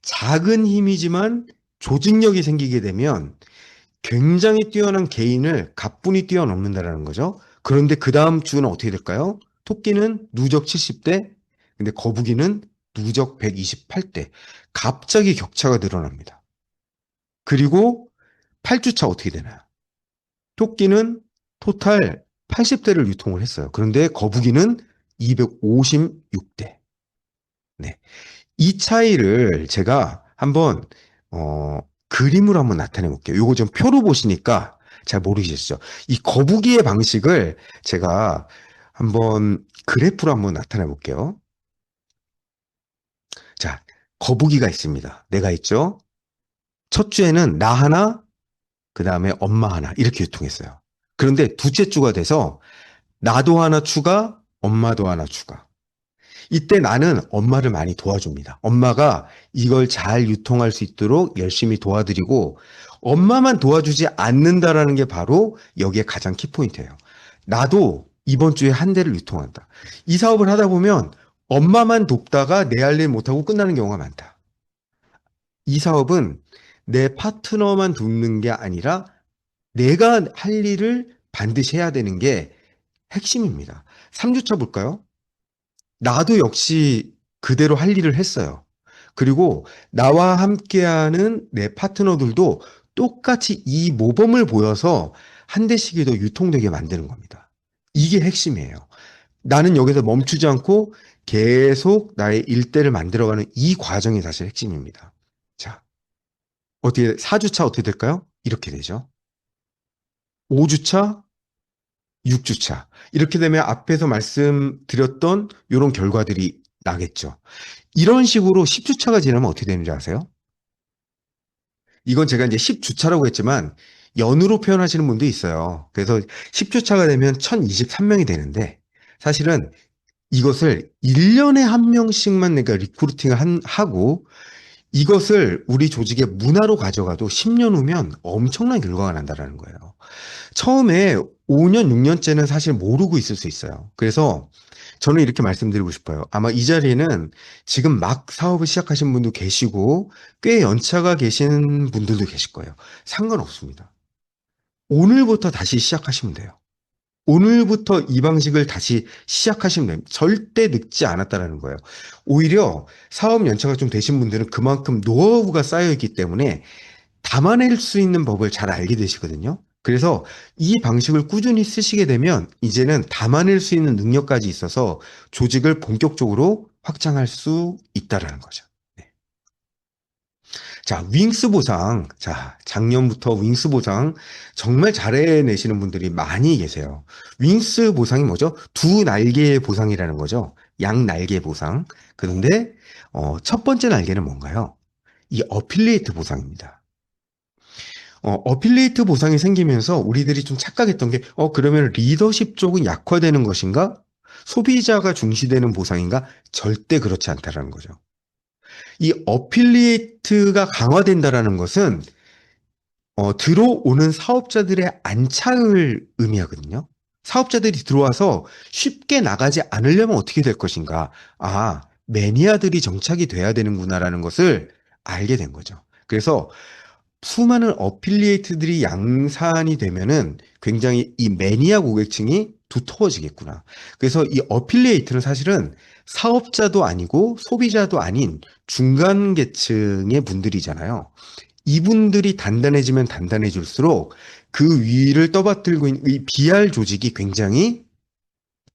작은 힘이지만 조직력이 생기게 되면 굉장히 뛰어난 개인을 가뿐히 뛰어넘는다는 거죠. 그런데 그 다음 주는 어떻게 될까요? 토끼는 누적 70대, 근데 거북이는 누적 128대. 갑자기 격차가 늘어납니다. 그리고 8주차 어떻게 되나요? 토끼는 토탈 80대를 유통을 했어요. 그런데 거북이는 256대. 네. 이 차이를 제가 한번 그림으로 한번 나타내 볼게요. 요거 좀 표로 보시니까 잘 모르시죠? 이 거북이의 방식을 제가 한번 그래프로 한번 나타내 볼게요. 자, 거북이가 있습니다. 내가 있죠? 첫 주에는 나 하나, 그 다음에 엄마 하나 이렇게 유통했어요. 그런데 두째 주가 돼서 나도 하나 추가, 엄마도 하나 추가. 이때 나는 엄마를 많이 도와줍니다. 엄마가 이걸 잘 유통할 수 있도록 열심히 도와드리고 엄마만 도와주지 않는다라는 게 바로 여기에 가장 키포인트예요. 나도 이번 주에 1대를 유통한다. 이 사업을 하다 보면 엄마만 돕다가 내 할 일 못하고 끝나는 경우가 많다. 이 사업은 내 파트너만 돕는 게 아니라 내가 할 일을 반드시 해야 되는 게 핵심입니다. 3주차 볼까요? 나도 역시 그대로 할 일을 했어요. 그리고 나와 함께하는 내 파트너들도 똑같이 이 모범을 보여서 1대씩이 더 유통되게 만드는 겁니다. 이게 핵심이에요. 나는 여기서 멈추지 않고 계속 나의 일대를 만들어가는 이 과정이 사실 핵심입니다. 자, 어떻게 4주차 어떻게 될까요? 이렇게 되죠. 5주차, 6주차. 이렇게 되면 앞에서 말씀드렸던 이런 결과들이 나겠죠. 이런 식으로 10주차가 지나면 어떻게 되는지 아세요? 이건 제가 이제 10주차라고 했지만 연으로 표현하시는 분도 있어요. 그래서 10주차가 되면 1023명이 되는데 사실은 이것을 1년에 한 명씩만 내가 리크루팅을 하고 이것을 우리 조직의 문화로 가져가도 10년 후면 엄청난 결과가 난다는 거예요. 처음에 5년, 6년째는 사실 모르고 있을 수 있어요. 그래서 저는 이렇게 말씀드리고 싶어요. 아마 이 자리에는 지금 막 사업을 시작하신 분도 계시고 꽤 연차가 계신 분들도 계실 거예요. 상관없습니다. 오늘부터 다시 시작하시면 돼요. 오늘부터 이 방식을 다시 시작하시면 됩니다. 절대 늦지 않았다는 거예요. 오히려 사업 연차가 좀 되신 분들은 그만큼 노하우가 쌓여있기 때문에 담아낼 수 있는 법을 잘 알게 되시거든요. 그래서 이 방식을 꾸준히 쓰시게 되면 이제는 담아낼 수 있는 능력까지 있어서 조직을 본격적으로 확장할 수 있다는 거죠. 네. 자, 윙스 보상. 자, 작년부터 윙스 보상 정말 잘해내시는 분들이 많이 계세요. 윙스 보상이 뭐죠? 2날개의 보상이라는 거죠. 양 날개 보상. 그런데 첫 번째 날개는 뭔가요? 이 어필리에이트 보상입니다. 어필리에이트 보상이 생기면서 우리들이 좀 착각했던 게, 그러면 리더십 쪽은 약화되는 것인가? 소비자가 중시되는 보상인가? 절대 그렇지 않다라는 거죠. 이 어필리에이트가 강화된다라는 것은 들어오는 사업자들의 안착을 의미하거든요. 사업자들이 들어와서 쉽게 나가지 않으려면 어떻게 될 것인가? 아, 매니아들이 정착이 돼야 되는구나라는 것을 알게 된 거죠. 그래서 수많은 어필리에이트들이 양산이 되면은 굉장히 이 매니아 고객층이 두터워지겠구나. 그래서 이 어필리에이트는 사실은 사업자도 아니고 소비자도 아닌 중간 계층의 분들이잖아요. 이분들이 단단해지면 단단해질수록 그 위를 떠받들고 있는 이 BR 조직이 굉장히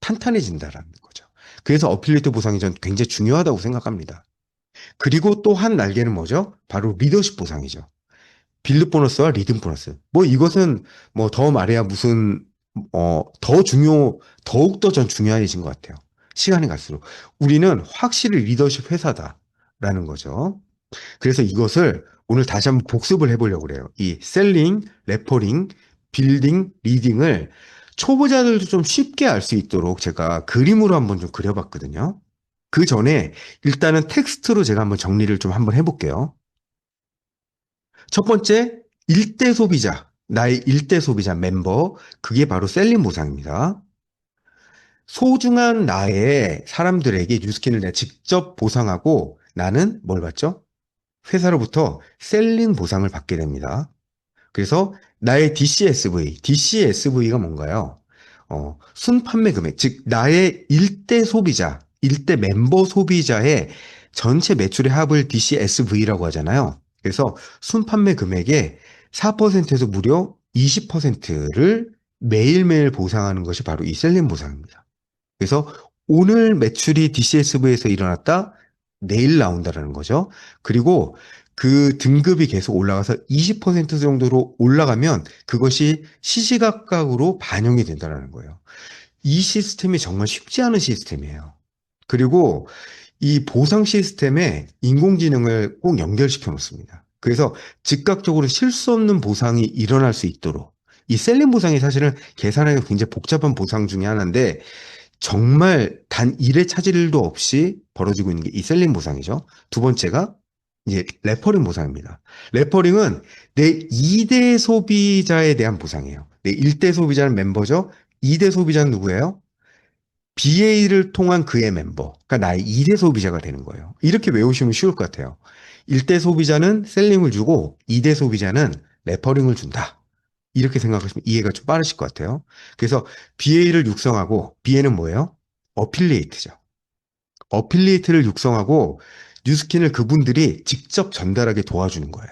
탄탄해진다라는 거죠. 그래서 어필리에이트 보상이 전 굉장히 중요하다고 생각합니다. 그리고 또 한 날개는 뭐죠? 바로 리더십 보상이죠. 빌드 보너스와 리듬 보너스. 이것은 더 말해야 무슨, 더욱더 전 중요해진 것 같아요. 시간이 갈수록. 우리는 확실히 리더십 회사다라는 거죠. 그래서 이것을 오늘 다시 한번 복습을 해보려고 그래요. 이 셀링, 레퍼링, 빌딩, 리딩을 초보자들도 좀 쉽게 알 수 있도록 제가 그림으로 한번 좀 그려봤거든요. 그 전에 일단은 텍스트로 제가 한번 정리를 좀 한번 해볼게요. 첫 번째, 일대 소비자, 나의 일대 소비자 멤버, 그게 바로 셀링 보상입니다. 소중한 나의 사람들에게 뉴스킨을 내가 직접 보상하고 나는 뭘 받죠? 회사로부터 셀링 보상을 받게 됩니다. 그래서 나의 DCSV가 뭔가요? 순판매 금액, 즉 나의 일대 소비자, 일대 멤버 소비자의 전체 매출의 합을 DCSV라고 하잖아요. 그래서 순판매 금액의 4%에서 무려 20%를 매일매일 보상하는 것이 바로 이 셀링 보상입니다. 그래서 오늘 매출이 DCSV에서 일어났다, 내일 나온다라는 거죠. 그리고 그 등급이 계속 올라가서 20% 정도로 올라가면 그것이 시시각각으로 반영이 된다는 거예요. 이 시스템이 정말 쉽지 않은 시스템이에요. 그리고 이 보상 시스템에 인공지능을 꼭 연결시켜 놓습니다. 그래서 즉각적으로 실수 없는 보상이 일어날 수 있도록, 이 셀링 보상이 사실은 계산하기가 굉장히 복잡한 보상 중에 하나인데 정말 단 1의 차질도 없이 벌어지고 있는 게 이 셀링 보상이죠. 두 번째가 이제 레퍼링 보상입니다. 레퍼링은 내 2대 소비자에 대한 보상이에요. 내 1대 소비자는 멤버죠. 2대 소비자는 누구예요? BA를 통한 그의 멤버. 그러니까 나의 2대 소비자가 되는 거예요. 이렇게 외우시면 쉬울 것 같아요. 1대 소비자는 셀링을 주고 2대 소비자는 레퍼링을 준다. 이렇게 생각하시면 이해가 좀 빠르실 것 같아요. 그래서 BA를 육성하고, BA는 뭐예요? 어필리에이트죠. 어필리에이트를 육성하고 뉴스킨을 그분들이 직접 전달하게 도와주는 거예요.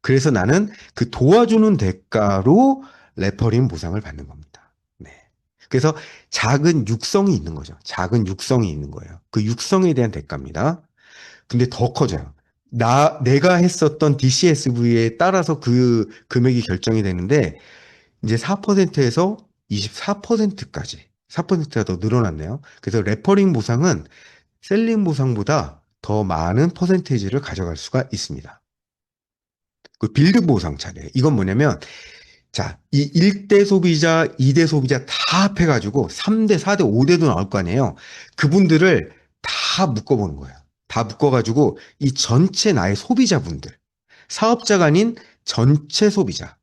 그래서 나는 그 도와주는 대가로 레퍼링 보상을 받는 겁니다. 네. 그래서 작은 육성이 있는 거죠. 작은 육성이 있는 거예요. 그 육성에 대한 대가입니다. 근데 더 커져요. 내가 했었던 DCSV에 따라서 그 금액이 결정이 되는데, 이제 4%에서 24%까지, 4%가 더 늘어났네요. 그래서 레퍼링 보상은 셀링 보상보다 더 많은 퍼센테이지를 가져갈 수가 있습니다. 그 빌드 보상 차례. 이건 뭐냐면, 자, 이 1대 소비자, 2대 소비자 다 합해가지고 3대, 4대, 5대도 나올 거 아니에요. 그분들을 다 묶어보는 거예요. 다 묶어가지고 이 전체 나의 소비자분들, 사업자가 아닌 전체 소비자.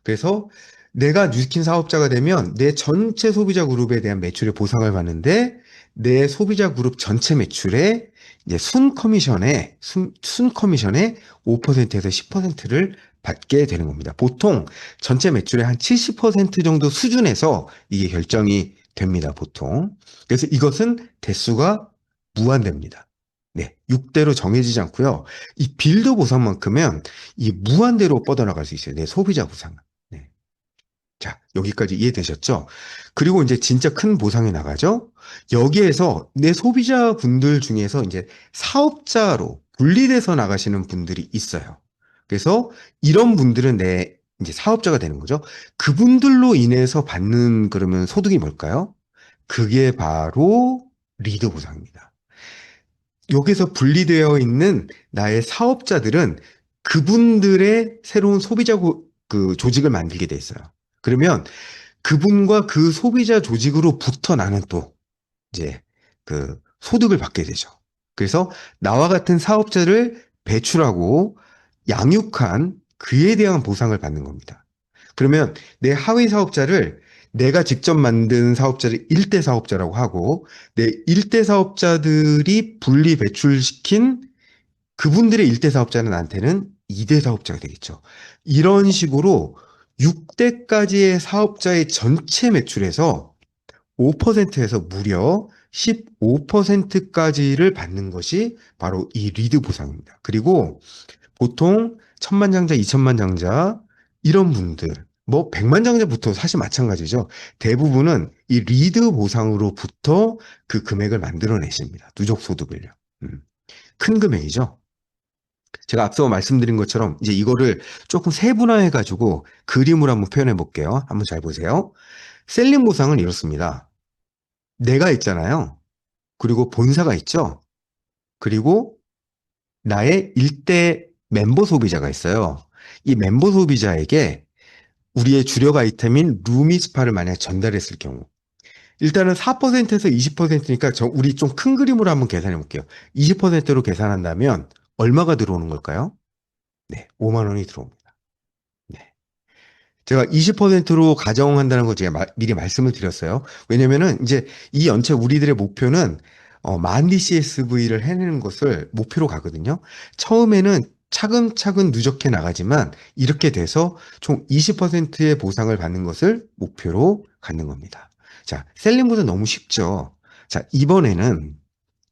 그래서 내가 뉴스킨 사업자가 되면 내 전체 소비자 그룹에 대한 매출의 보상을 받는데 내 소비자 그룹 전체 매출의 이제 순 커미션의 5%에서 10%를 받게 되는 겁니다. 보통 전체 매출의 한 70% 정도 수준에서 이게 결정이 됩니다, 보통. 그래서 이것은 대수가 무한대입니다. 네, 6대로 정해지지 않고요. 이 빌드 보상만큼은 이 무한대로 뻗어나갈 수 있어요. 내 소비자 보상은. 네. 자, 여기까지 이해되셨죠? 그리고 이제 진짜 큰 보상이 나가죠? 여기에서 내 소비자분들 중에서 이제 사업자로 분리돼서 나가시는 분들이 있어요. 그래서 이런 분들은 내 이제 사업자가 되는 거죠. 그분들로 인해서 받는 그러면 소득이 뭘까요? 그게 바로 리더 보상입니다. 여기서 분리되어 있는 나의 사업자들은 그분들의 새로운 소비자 그 조직을 만들게 돼 있어요. 그러면 그분과 그 소비자 조직으로부터 나는 또 이제 그 소득을 받게 되죠. 그래서 나와 같은 사업자를 배출하고 양육한 그에 대한 보상을 받는 겁니다. 그러면 내 하위 사업자를 내가 직접 만든 사업자를 1대 사업자라고 하고 내 1대 사업자들이 분리 배출시킨 그분들의 1대 사업자는 나한테는 2대 사업자가 되겠죠. 이런 식으로 6대까지의 사업자의 전체 매출에서 5%에서 무려 15%까지를 받는 것이 바로 이 리드 보상입니다. 그리고 보통 1000만 장자, 2000만 장자 이런 분들, 뭐 100만 장자부터 사실 마찬가지죠. 대부분은 이 리드 보상으로부터 그 금액을 만들어내십니다. 누적 소득을요. 큰 금액이죠. 제가 앞서 말씀드린 것처럼 이제 이거를 조금 세분화해가지고 그림으로 한번 표현해 볼게요. 한번 잘 보세요. 셀링 보상은 이렇습니다. 내가 있잖아요. 그리고 본사가 있죠. 그리고 나의 일대 멤버 소비자가 있어요. 이 멤버 소비자에게 우리의 주력 아이템인 루미스파를 만약 전달했을 경우 일단은 4%에서 20%니까 우리 좀 큰 그림으로 한번 계산해 볼게요. 20%로 계산한다면 얼마가 들어오는 걸까요? 네, 5만 원이 들어옵니다. 네. 제가 20%로 가정한다는 거 제가 미리 말씀을 드렸어요. 왜냐면은 이제 이 연체 우리들의 목표는 만 DCSV를 해내는 것을 목표로 가거든요. 처음에는 차근차근 누적해 나가지만 이렇게 돼서 총 20%의 보상을 받는 것을 목표로 갖는 겁니다. 자, 셀링보다 너무 쉽죠. 자, 이번에는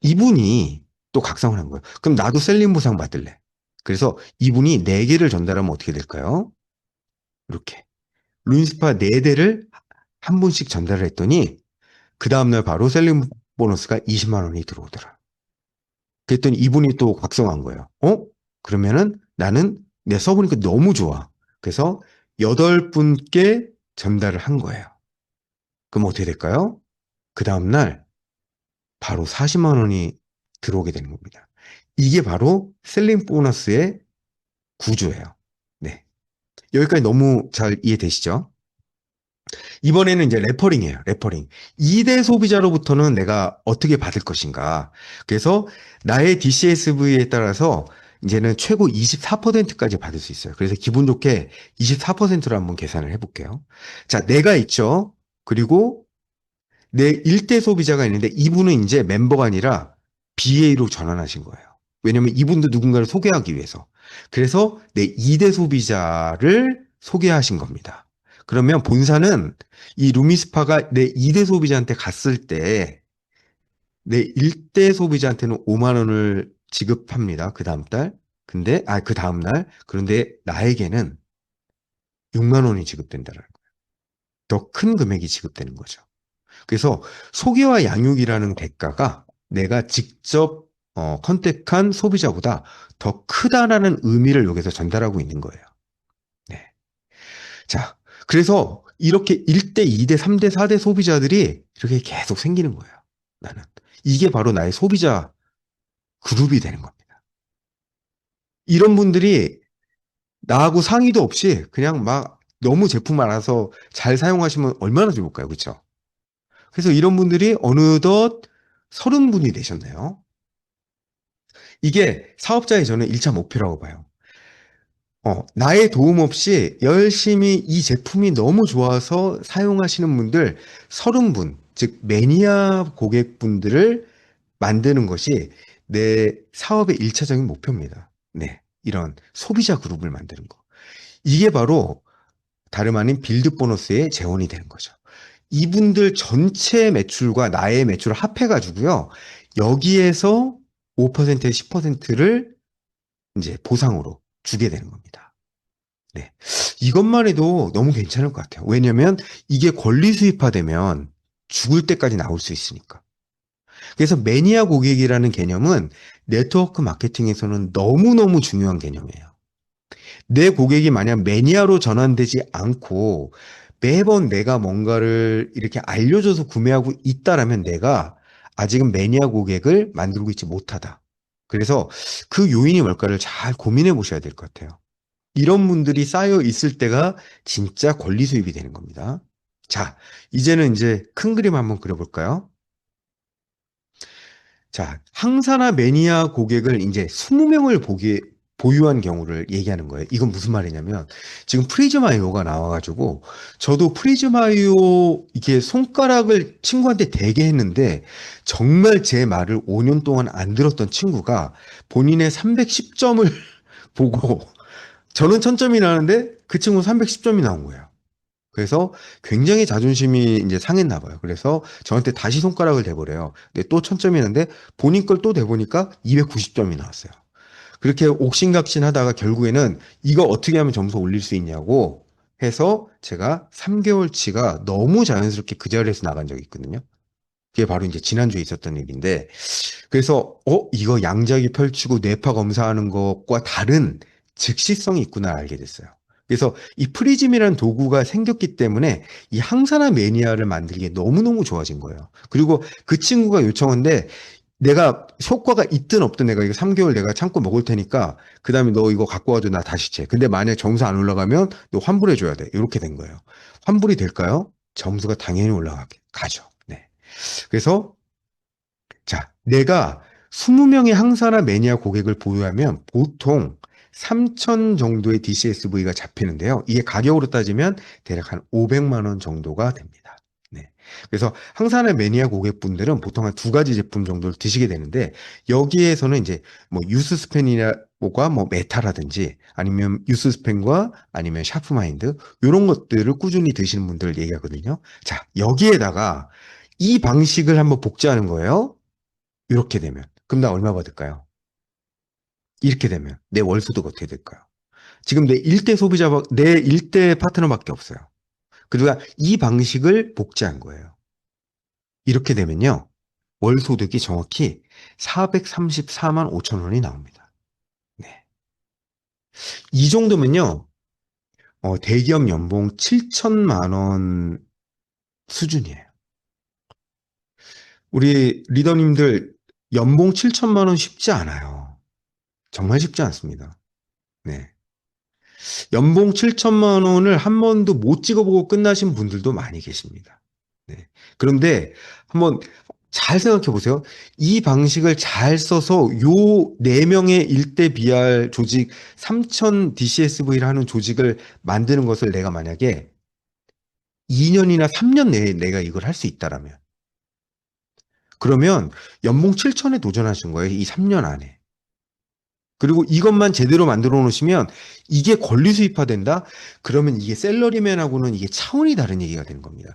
이분이 또 각성을 한 거예요. 그럼 나도 셀링 보상 받을래. 그래서 이분이 4개를 전달하면 어떻게 될까요? 이렇게. 루미스파 4대를 한 분씩 전달을 했더니 그 다음날 바로 셀링 보너스가 20만 원이 들어오더라. 그랬더니 이분이 또 각성한 거예요. 그러면은 나는 내가 써보니까 너무 좋아. 그래서 8분께 전달을 한 거예요. 그럼 어떻게 될까요? 그 다음날 바로 40만 원이 들어오게 되는 겁니다. 이게 바로 셀링 보너스의 구조예요. 네. 여기까지 너무 잘 이해되시죠? 이번에는 이제 레퍼링이에요. 레퍼링. 2대 소비자로부터는 내가 어떻게 받을 것인가. 그래서 나의 DCSV에 따라서 이제는 최고 24%까지 받을 수 있어요. 그래서 기분 좋게 24%로 한번 계산을 해볼게요. 자, 내가 있죠. 그리고 내 1대 소비자가 있는데 이분은 이제 멤버가 아니라 BA로 전환하신 거예요. 왜냐면 이분도 누군가를 소개하기 위해서. 그래서 내 2대 소비자를 소개하신 겁니다. 그러면 본사는 이 루미스파가 내 2대 소비자한테 갔을 때 내 1대 소비자한테는 5만 원을 지급합니다. 그 다음 달. 그 다음 날. 그런데 나에게는 6만 원이 지급된다는 거예요. 더 큰 금액이 지급되는 거죠. 그래서 소개와 양육이라는 대가가 내가 직접 컨택한 소비자보다 더 크다라는 의미를 여기서 전달하고 있는 거예요. 네. 자, 그래서 이렇게 1대, 2대, 3대, 4대 소비자들이 이렇게 계속 생기는 거예요. 나는. 이게 바로 나의 소비자 그룹이 되는 겁니다. 이런 분들이 나하고 상의도 없이 그냥 막 너무 제품 알아서 잘 사용하시면 얼마나 좋을까요? 그렇죠? 그래서 이런 분들이 어느덧 30분이 되셨네요. 이게 사업자의 저는 1차 목표라고 봐요. 나의 도움 없이 열심히 이 제품이 너무 좋아서 사용하시는 분들 30분, 즉 매니아 고객분들을 만드는 것이 내 사업의 1차적인 목표입니다. 네, 이런 소비자 그룹을 만드는 거. 이게 바로 다름 아닌 빌드 보너스의 재원이 되는 거죠. 이분들 전체 매출과 나의 매출을 합해가지고요. 여기에서 5%에 10%를 이제 보상으로 주게 되는 겁니다. 네. 이것만 해도 너무 괜찮을 것 같아요. 왜냐면 이게 권리 수입화되면 죽을 때까지 나올 수 있으니까. 그래서 매니아 고객이라는 개념은 네트워크 마케팅에서는 너무너무 중요한 개념이에요. 내 고객이 만약 매니아로 전환되지 않고 매번 내가 뭔가를 이렇게 알려줘서 구매하고 있다라면 내가 아직은 매니아 고객을 만들고 있지 못하다. 그래서 그 요인이 뭘까를 잘 고민해 보셔야 될 것 같아요. 이런 분들이 쌓여 있을 때가 진짜 권리 수입이 되는 겁니다. 자, 이제는 이제 큰 그림 한번 그려볼까요? 자, 항사나 매니아 고객을 이제 20명을 보유한 경우를 얘기하는 거예요. 이건 무슨 말이냐면, 지금 프리즈마이오가 나와가지고, 저도 프리즈마이오 이게 손가락을 친구한테 대게 했는데, 정말 제 말을 5년 동안 안 들었던 친구가 본인의 310점을 보고, 저는 1000점이 나는데 그 친구는 310점이 나온 거예요. 그래서 굉장히 자존심이 이제 상했나 봐요. 그래서 저한테 다시 손가락을 대보래요. 근데 또 1000점이었는데 본인 걸 또 대보니까 290점이 나왔어요. 그렇게 옥신각신 하다가 결국에는 이거 어떻게 하면 점수 올릴 수 있냐고 해서 제가 3개월치가 너무 자연스럽게 그 자리에서 나간 적이 있거든요. 그게 바로 이제 지난주에 있었던 일인데, 그래서 이거 양자기 펼치고 뇌파 검사하는 것과 다른 즉시성이 있구나 알게 됐어요. 그래서 이 프리즘이라는 도구가 생겼기 때문에 이 항산화 매니아를 만들기에 너무너무 좋아진 거예요. 그리고 그 친구가 요청한데, 내가 효과가 있든 없든 내가 이거 3개월 내가 참고 먹을 테니까 그 다음에 너 이거 갖고 와도 나 다시 재. 근데 만약 점수 안 올라가면 너 환불해 줘야 돼. 이렇게 된 거예요. 환불이 될까요? 점수가 당연히 가죠. 네. 그래서 자, 내가 20명의 항사나 매니아 고객을 보유하면 보통 3,000 정도의 DCSV가 잡히는데요. 이게 가격으로 따지면 대략 한 500만 원 정도가 됩니다. 네. 그래서 항사나 매니아 고객분들은 보통 한 두 가지 제품 정도를 드시게 되는데, 여기에서는 이제 뭐 유스스펜이라고가 뭐 메타라든지 아니면 유스스펜과 아니면 샤프마인드 이런 것들을 꾸준히 드시는 분들 얘기하거든요. 자, 여기에다가 이 방식을 한번 복제하는 거예요. 이렇게 되면. 그럼 나 얼마 받을까요? 이렇게 되면 내 월수도가 어떻게 될까요? 지금 내 일대 내 일대 파트너밖에 없어요. 그러니까 이 방식을 복제한 거예요. 이렇게 되면요. 월소득이 정확히 434만 5천 원이 나옵니다. 네. 이 정도면요. 대기업 연봉 7천만 원 수준이에요. 우리 리더님들 연봉 7천만 원 쉽지 않아요. 정말 쉽지 않습니다. 네. 연봉 7천만 원을 한 번도 못 찍어보고 끝나신 분들도 많이 계십니다. 네. 그런데 한번 잘 생각해 보세요. 이 방식을 잘 써서 요 4명의 1대 BR 조직 3000 DCSV를 하는 조직을 만드는 것을 내가 만약에 2년이나 3년 내에 내가 이걸 할 수 있다라면, 그러면 연봉 7천에 도전하신 거예요. 이 3년 안에. 그리고 이것만 제대로 만들어 놓으시면 이게 권리 수입화된다? 그러면 이게 셀러리맨하고는 이게 차원이 다른 얘기가 되는 겁니다.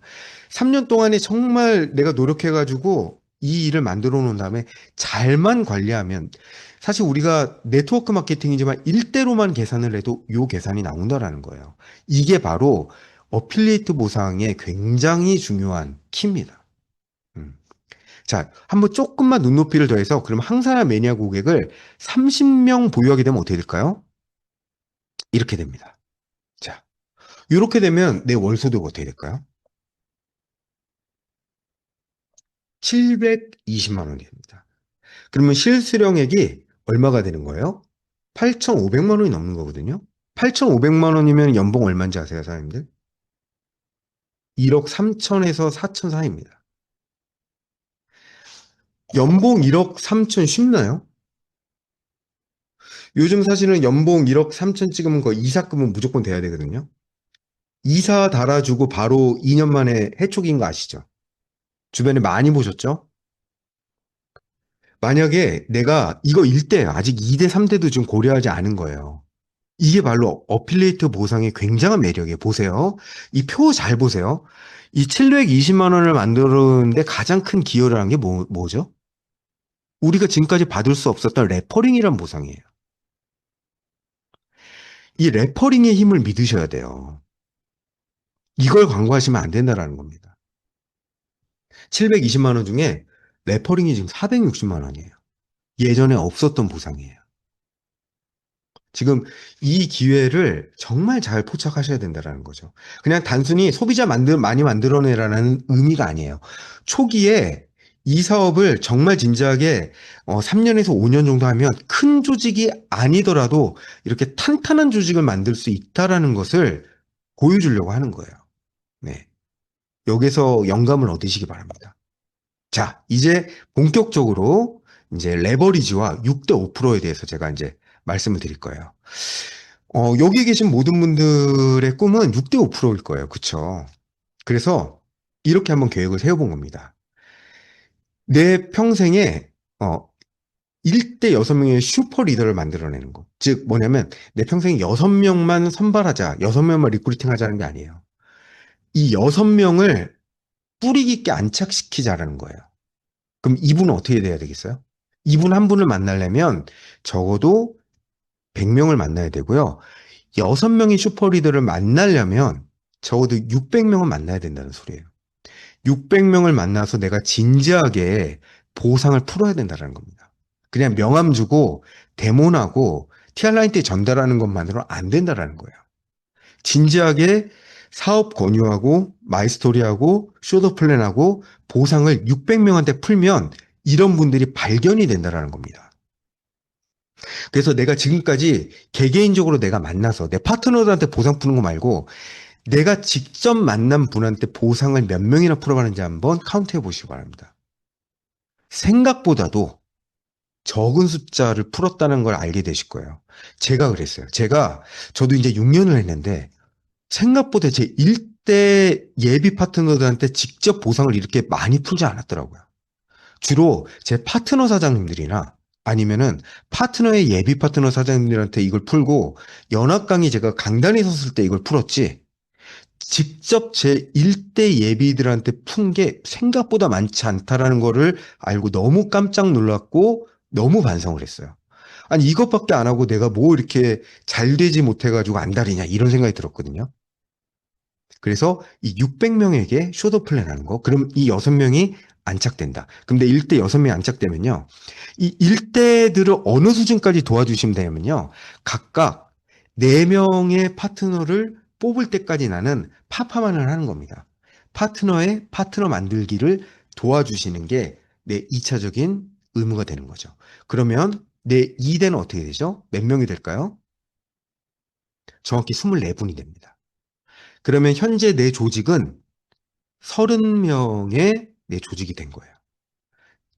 3년 동안에 정말 내가 노력해가지고 이 일을 만들어 놓은 다음에 잘만 관리하면, 사실 우리가 네트워크 마케팅이지만 1대로만 계산을 해도 이 계산이 나온다라는 거예요. 이게 바로 어필리에이트 보상의 굉장히 중요한 키입니다. 자, 한번 조금만 눈높이를 더해서 그럼 항사나 매니아 고객을 30명 보유하게 되면 어떻게 될까요? 이렇게 됩니다. 자, 이렇게 되면 내 월소득 어떻게 될까요? 720만 원이 됩니다. 그러면 실수령액이 얼마가 되는 거예요? 8,500만 원이 넘는 거거든요. 8,500만 원이면 연봉 얼마인지 아세요, 사장님들? 1억 3천에서 4천 사이입니다. 연봉 1억 3천 쉽나요? 요즘 사실은 연봉 1억 3천 찍으면 거의 이사급은 무조건 돼야 되거든요. 이사 달아주고 바로 2년 만에 해촉인 거 아시죠? 주변에 많이 보셨죠? 만약에 내가 이거 1대, 아직 2대, 3대도 지금 고려하지 않은 거예요. 이게 바로 어필리에이트 보상의 굉장한 매력이에요. 보세요. 이 표 잘 보세요. 이 720만 원을 만드는데 가장 큰 기여를 한 게 뭐죠? 우리가 지금까지 받을 수 없었던 레퍼링이란 보상이에요. 이 레퍼링의 힘을 믿으셔야 돼요. 이걸 광고하시면 안 된다라는 겁니다. 720만 원 중에 레퍼링이 지금 460만 원이에요. 예전에 없었던 보상이에요. 지금 이 기회를 정말 잘 포착하셔야 된다는 거죠. 그냥 단순히 소비자 많이 만들어내라는 의미가 아니에요. 초기에 이 사업을 정말 진지하게 3년에서 5년 정도 하면 큰 조직이 아니더라도 이렇게 탄탄한 조직을 만들 수 있다라는 것을 보여주려고 하는 거예요. 네. 여기서 영감을 얻으시기 바랍니다. 자, 이제 본격적으로 이제 레버리지와 6대 5%에 대해서 제가 이제 말씀을 드릴 거예요. 여기 계신 모든 분들의 꿈은 6대 5%일 거예요. 그쵸? 그래서 이렇게 한번 계획을 세워본 겁니다. 내 평생에 1대 6명의 슈퍼 리더를 만들어내는 거. 즉 뭐냐면 내 평생에 6명만 선발하자, 6명만 리크루팅 하자는 게 아니에요. 이 6명을 뿌리 깊게 안착시키자라는 거예요. 그럼 이분은 어떻게 돼야 되겠어요? 이분 한 분을 만나려면 적어도 100명을 만나야 되고요. 6명의 슈퍼 리더를 만나려면 적어도 600명은 만나야 된다는 소리예요. 600명을 만나서 내가 진지하게 보상을 풀어야 된다는 겁니다. 그냥 명함 주고 데모하고 TR라인 때 전달하는 것만으로 안 된다는 거예요. 진지하게 사업 권유하고 마이스토리하고 쇼더 플랜하고 보상을 600명한테 풀면 이런 분들이 발견이 된다는 겁니다. 그래서 내가 지금까지 개개인적으로 내가 만나서 내 파트너들한테 보상 푸는 거 말고 내가 직접 만난 분한테 보상을 몇 명이나 풀어가는지 한번 카운트해 보시기 바랍니다. 생각보다도 적은 숫자를 풀었다는 걸 알게 되실 거예요. 제가 그랬어요. 저도 이제 6년을 했는데 생각보다 제 1대 예비 파트너들한테 직접 보상을 이렇게 많이 풀지 않았더라고요. 주로 제 파트너 사장님들이나 아니면은 파트너의 예비 파트너 사장님들한테 이걸 풀고 연합 강의 제가 강단에 섰을 때 이걸 풀었지 직접 제 1대 예비들한테 푼 게 생각보다 많지 않다라는 거를 알고 너무 깜짝 놀랐고 너무 반성을 했어요. 아니 이것밖에 안 하고 내가 뭐 이렇게 잘 되지 못해가지고 안달이냐 이런 생각이 들었거든요. 그래서 이 600명에게 쇼더 플랜 하는 거. 그럼 이 6명이 안착된다. 근데 1대 6명이 안착되면요. 이 1대들을 어느 수준까지 도와주시면 되냐면요. 각각 4명의 파트너를 뽑을 때까지 나는 파파만을 하는 겁니다. 파트너의 파트너 만들기를 도와주시는 게 내 2차적인 의무가 되는 거죠. 그러면 내 2대는 어떻게 되죠? 몇 명이 될까요? 정확히 24분이 됩니다. 그러면 현재 내 조직은 30명의 내 조직이 된 거예요.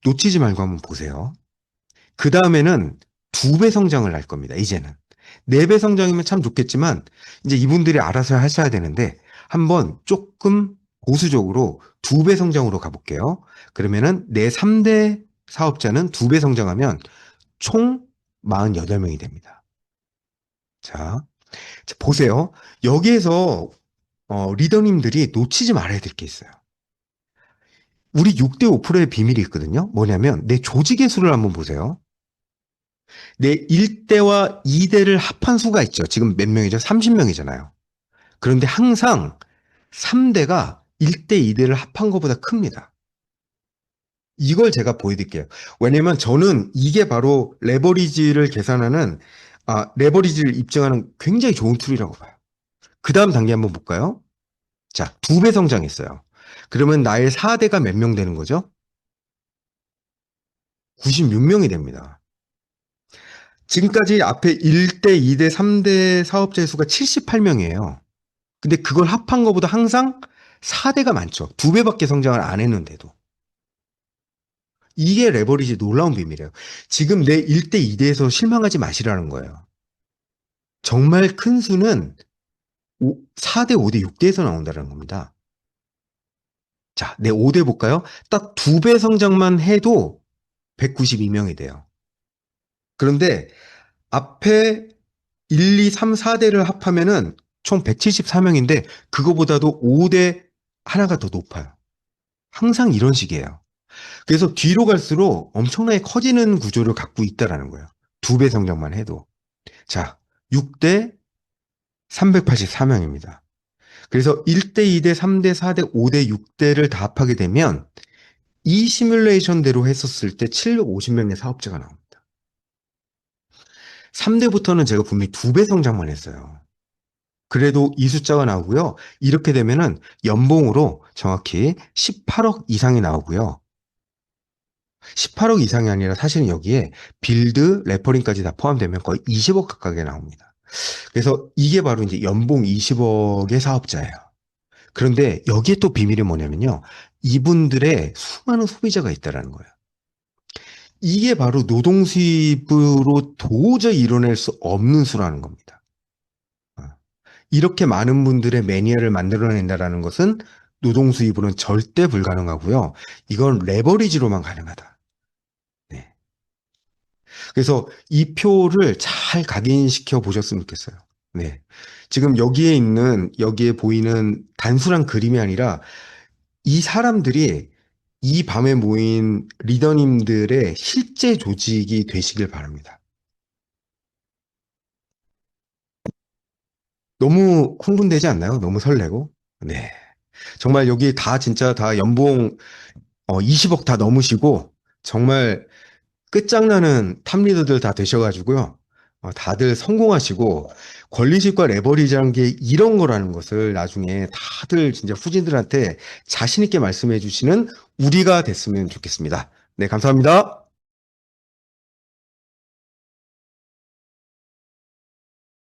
놓치지 말고 한번 보세요. 그 다음에는 2배 성장을 할 겁니다. 이제는. 4배 성장이면 참 좋겠지만 이제 이분들이 알아서 하셔야 되는데 한번 조금 보수적으로 2배 성장으로 가볼게요. 그러면은 내 3대 사업자는 2배 성장하면 총 48명이 됩니다. 자, 보세요. 여기에서 리더님들이 놓치지 말아야 될 게 있어요. 우리 6대 5%의 비밀이 있거든요. 뭐냐면 내 조직의 수를 한번 보세요. 내 1대와 2대를 합한 수가 있죠. 지금 몇 명이죠? 30명이잖아요. 그런데 항상 3대가 1대, 2대를 합한 것보다 큽니다. 이걸 제가 보여드릴게요. 왜냐면 저는 이게 바로 레버리지를 계산하는, 레버리지를 입증하는 굉장히 좋은 툴이라고 봐요. 그 다음 단계 한번 볼까요? 자, 2배 성장했어요. 그러면 나의 4대가 몇 명 되는 거죠? 96명이 됩니다. 지금까지 앞에 1대, 2대, 3대 사업자의 수가 78명이에요. 근데 그걸 합한 것보다 항상 4대가 많죠. 2배밖에 성장을 안 했는데도. 이게 레버리지 놀라운 비밀이에요. 지금 내 1대, 2대에서 실망하지 마시라는 거예요. 정말 큰 수는 4대, 5대, 6대에서 나온다는 겁니다. 자, 내 5대 볼까요? 딱 2배 성장만 해도 192명이 돼요. 그런데 앞에 1, 2, 3, 4대를 합하면은 총 174명인데 그거보다도 5대 하나가 더 높아요. 항상 이런 식이에요. 그래서 뒤로 갈수록 엄청나게 커지는 구조를 갖고 있다라는 거예요. 2배 성장만 해도. 자, 6대 384명입니다. 그래서 1대, 2대, 3대, 4대, 5대, 6대를 다 합하게 되면 이 시뮬레이션대로 했었을 때 750명의 사업자가 나옵니다. 3대부터는 제가 분명히 2배 성장만 했어요. 그래도 이 숫자가 나오고요. 이렇게 되면은 연봉으로 정확히 18억 이상이 나오고요. 18억 이상이 아니라 사실은 여기에 빌드, 레퍼링까지 다 포함되면 거의 20억 가까이 나옵니다. 그래서 이게 바로 이제 연봉 20억의 사업자예요. 그런데 여기에 또 비밀이 뭐냐면요. 이분들의 수많은 소비자가 있다라는 거예요. 이게 바로 노동 수입으로 도저히 이뤄낼 수 없는 수라는 겁니다. 이렇게 많은 분들의 매니아를 만들어낸다라는 것은 노동 수입으로는 절대 불가능하고요. 이건 레버리지로만 가능하다. 네. 그래서 이 표를 잘 각인시켜 보셨으면 좋겠어요. 네. 지금 여기에 보이는 단순한 그림이 아니라 이 사람들이 이 밤에 모인 리더님들의 실제 조직이 되시길 바랍니다. 너무 흥분되지 않나요? 너무 설레고. 네. 정말 여기 다 진짜 다 연봉 20억 다 넘으시고 정말 끝장나는 탑리더들 다 되셔가지고요. 다들 성공하시고 권리주의과 레버리지라는 게 이런 거라는 것을 나중에 다들 진짜 후진들한테 자신 있게 말씀해 주시는 우리가 됐으면 좋겠습니다. 네, 감사합니다.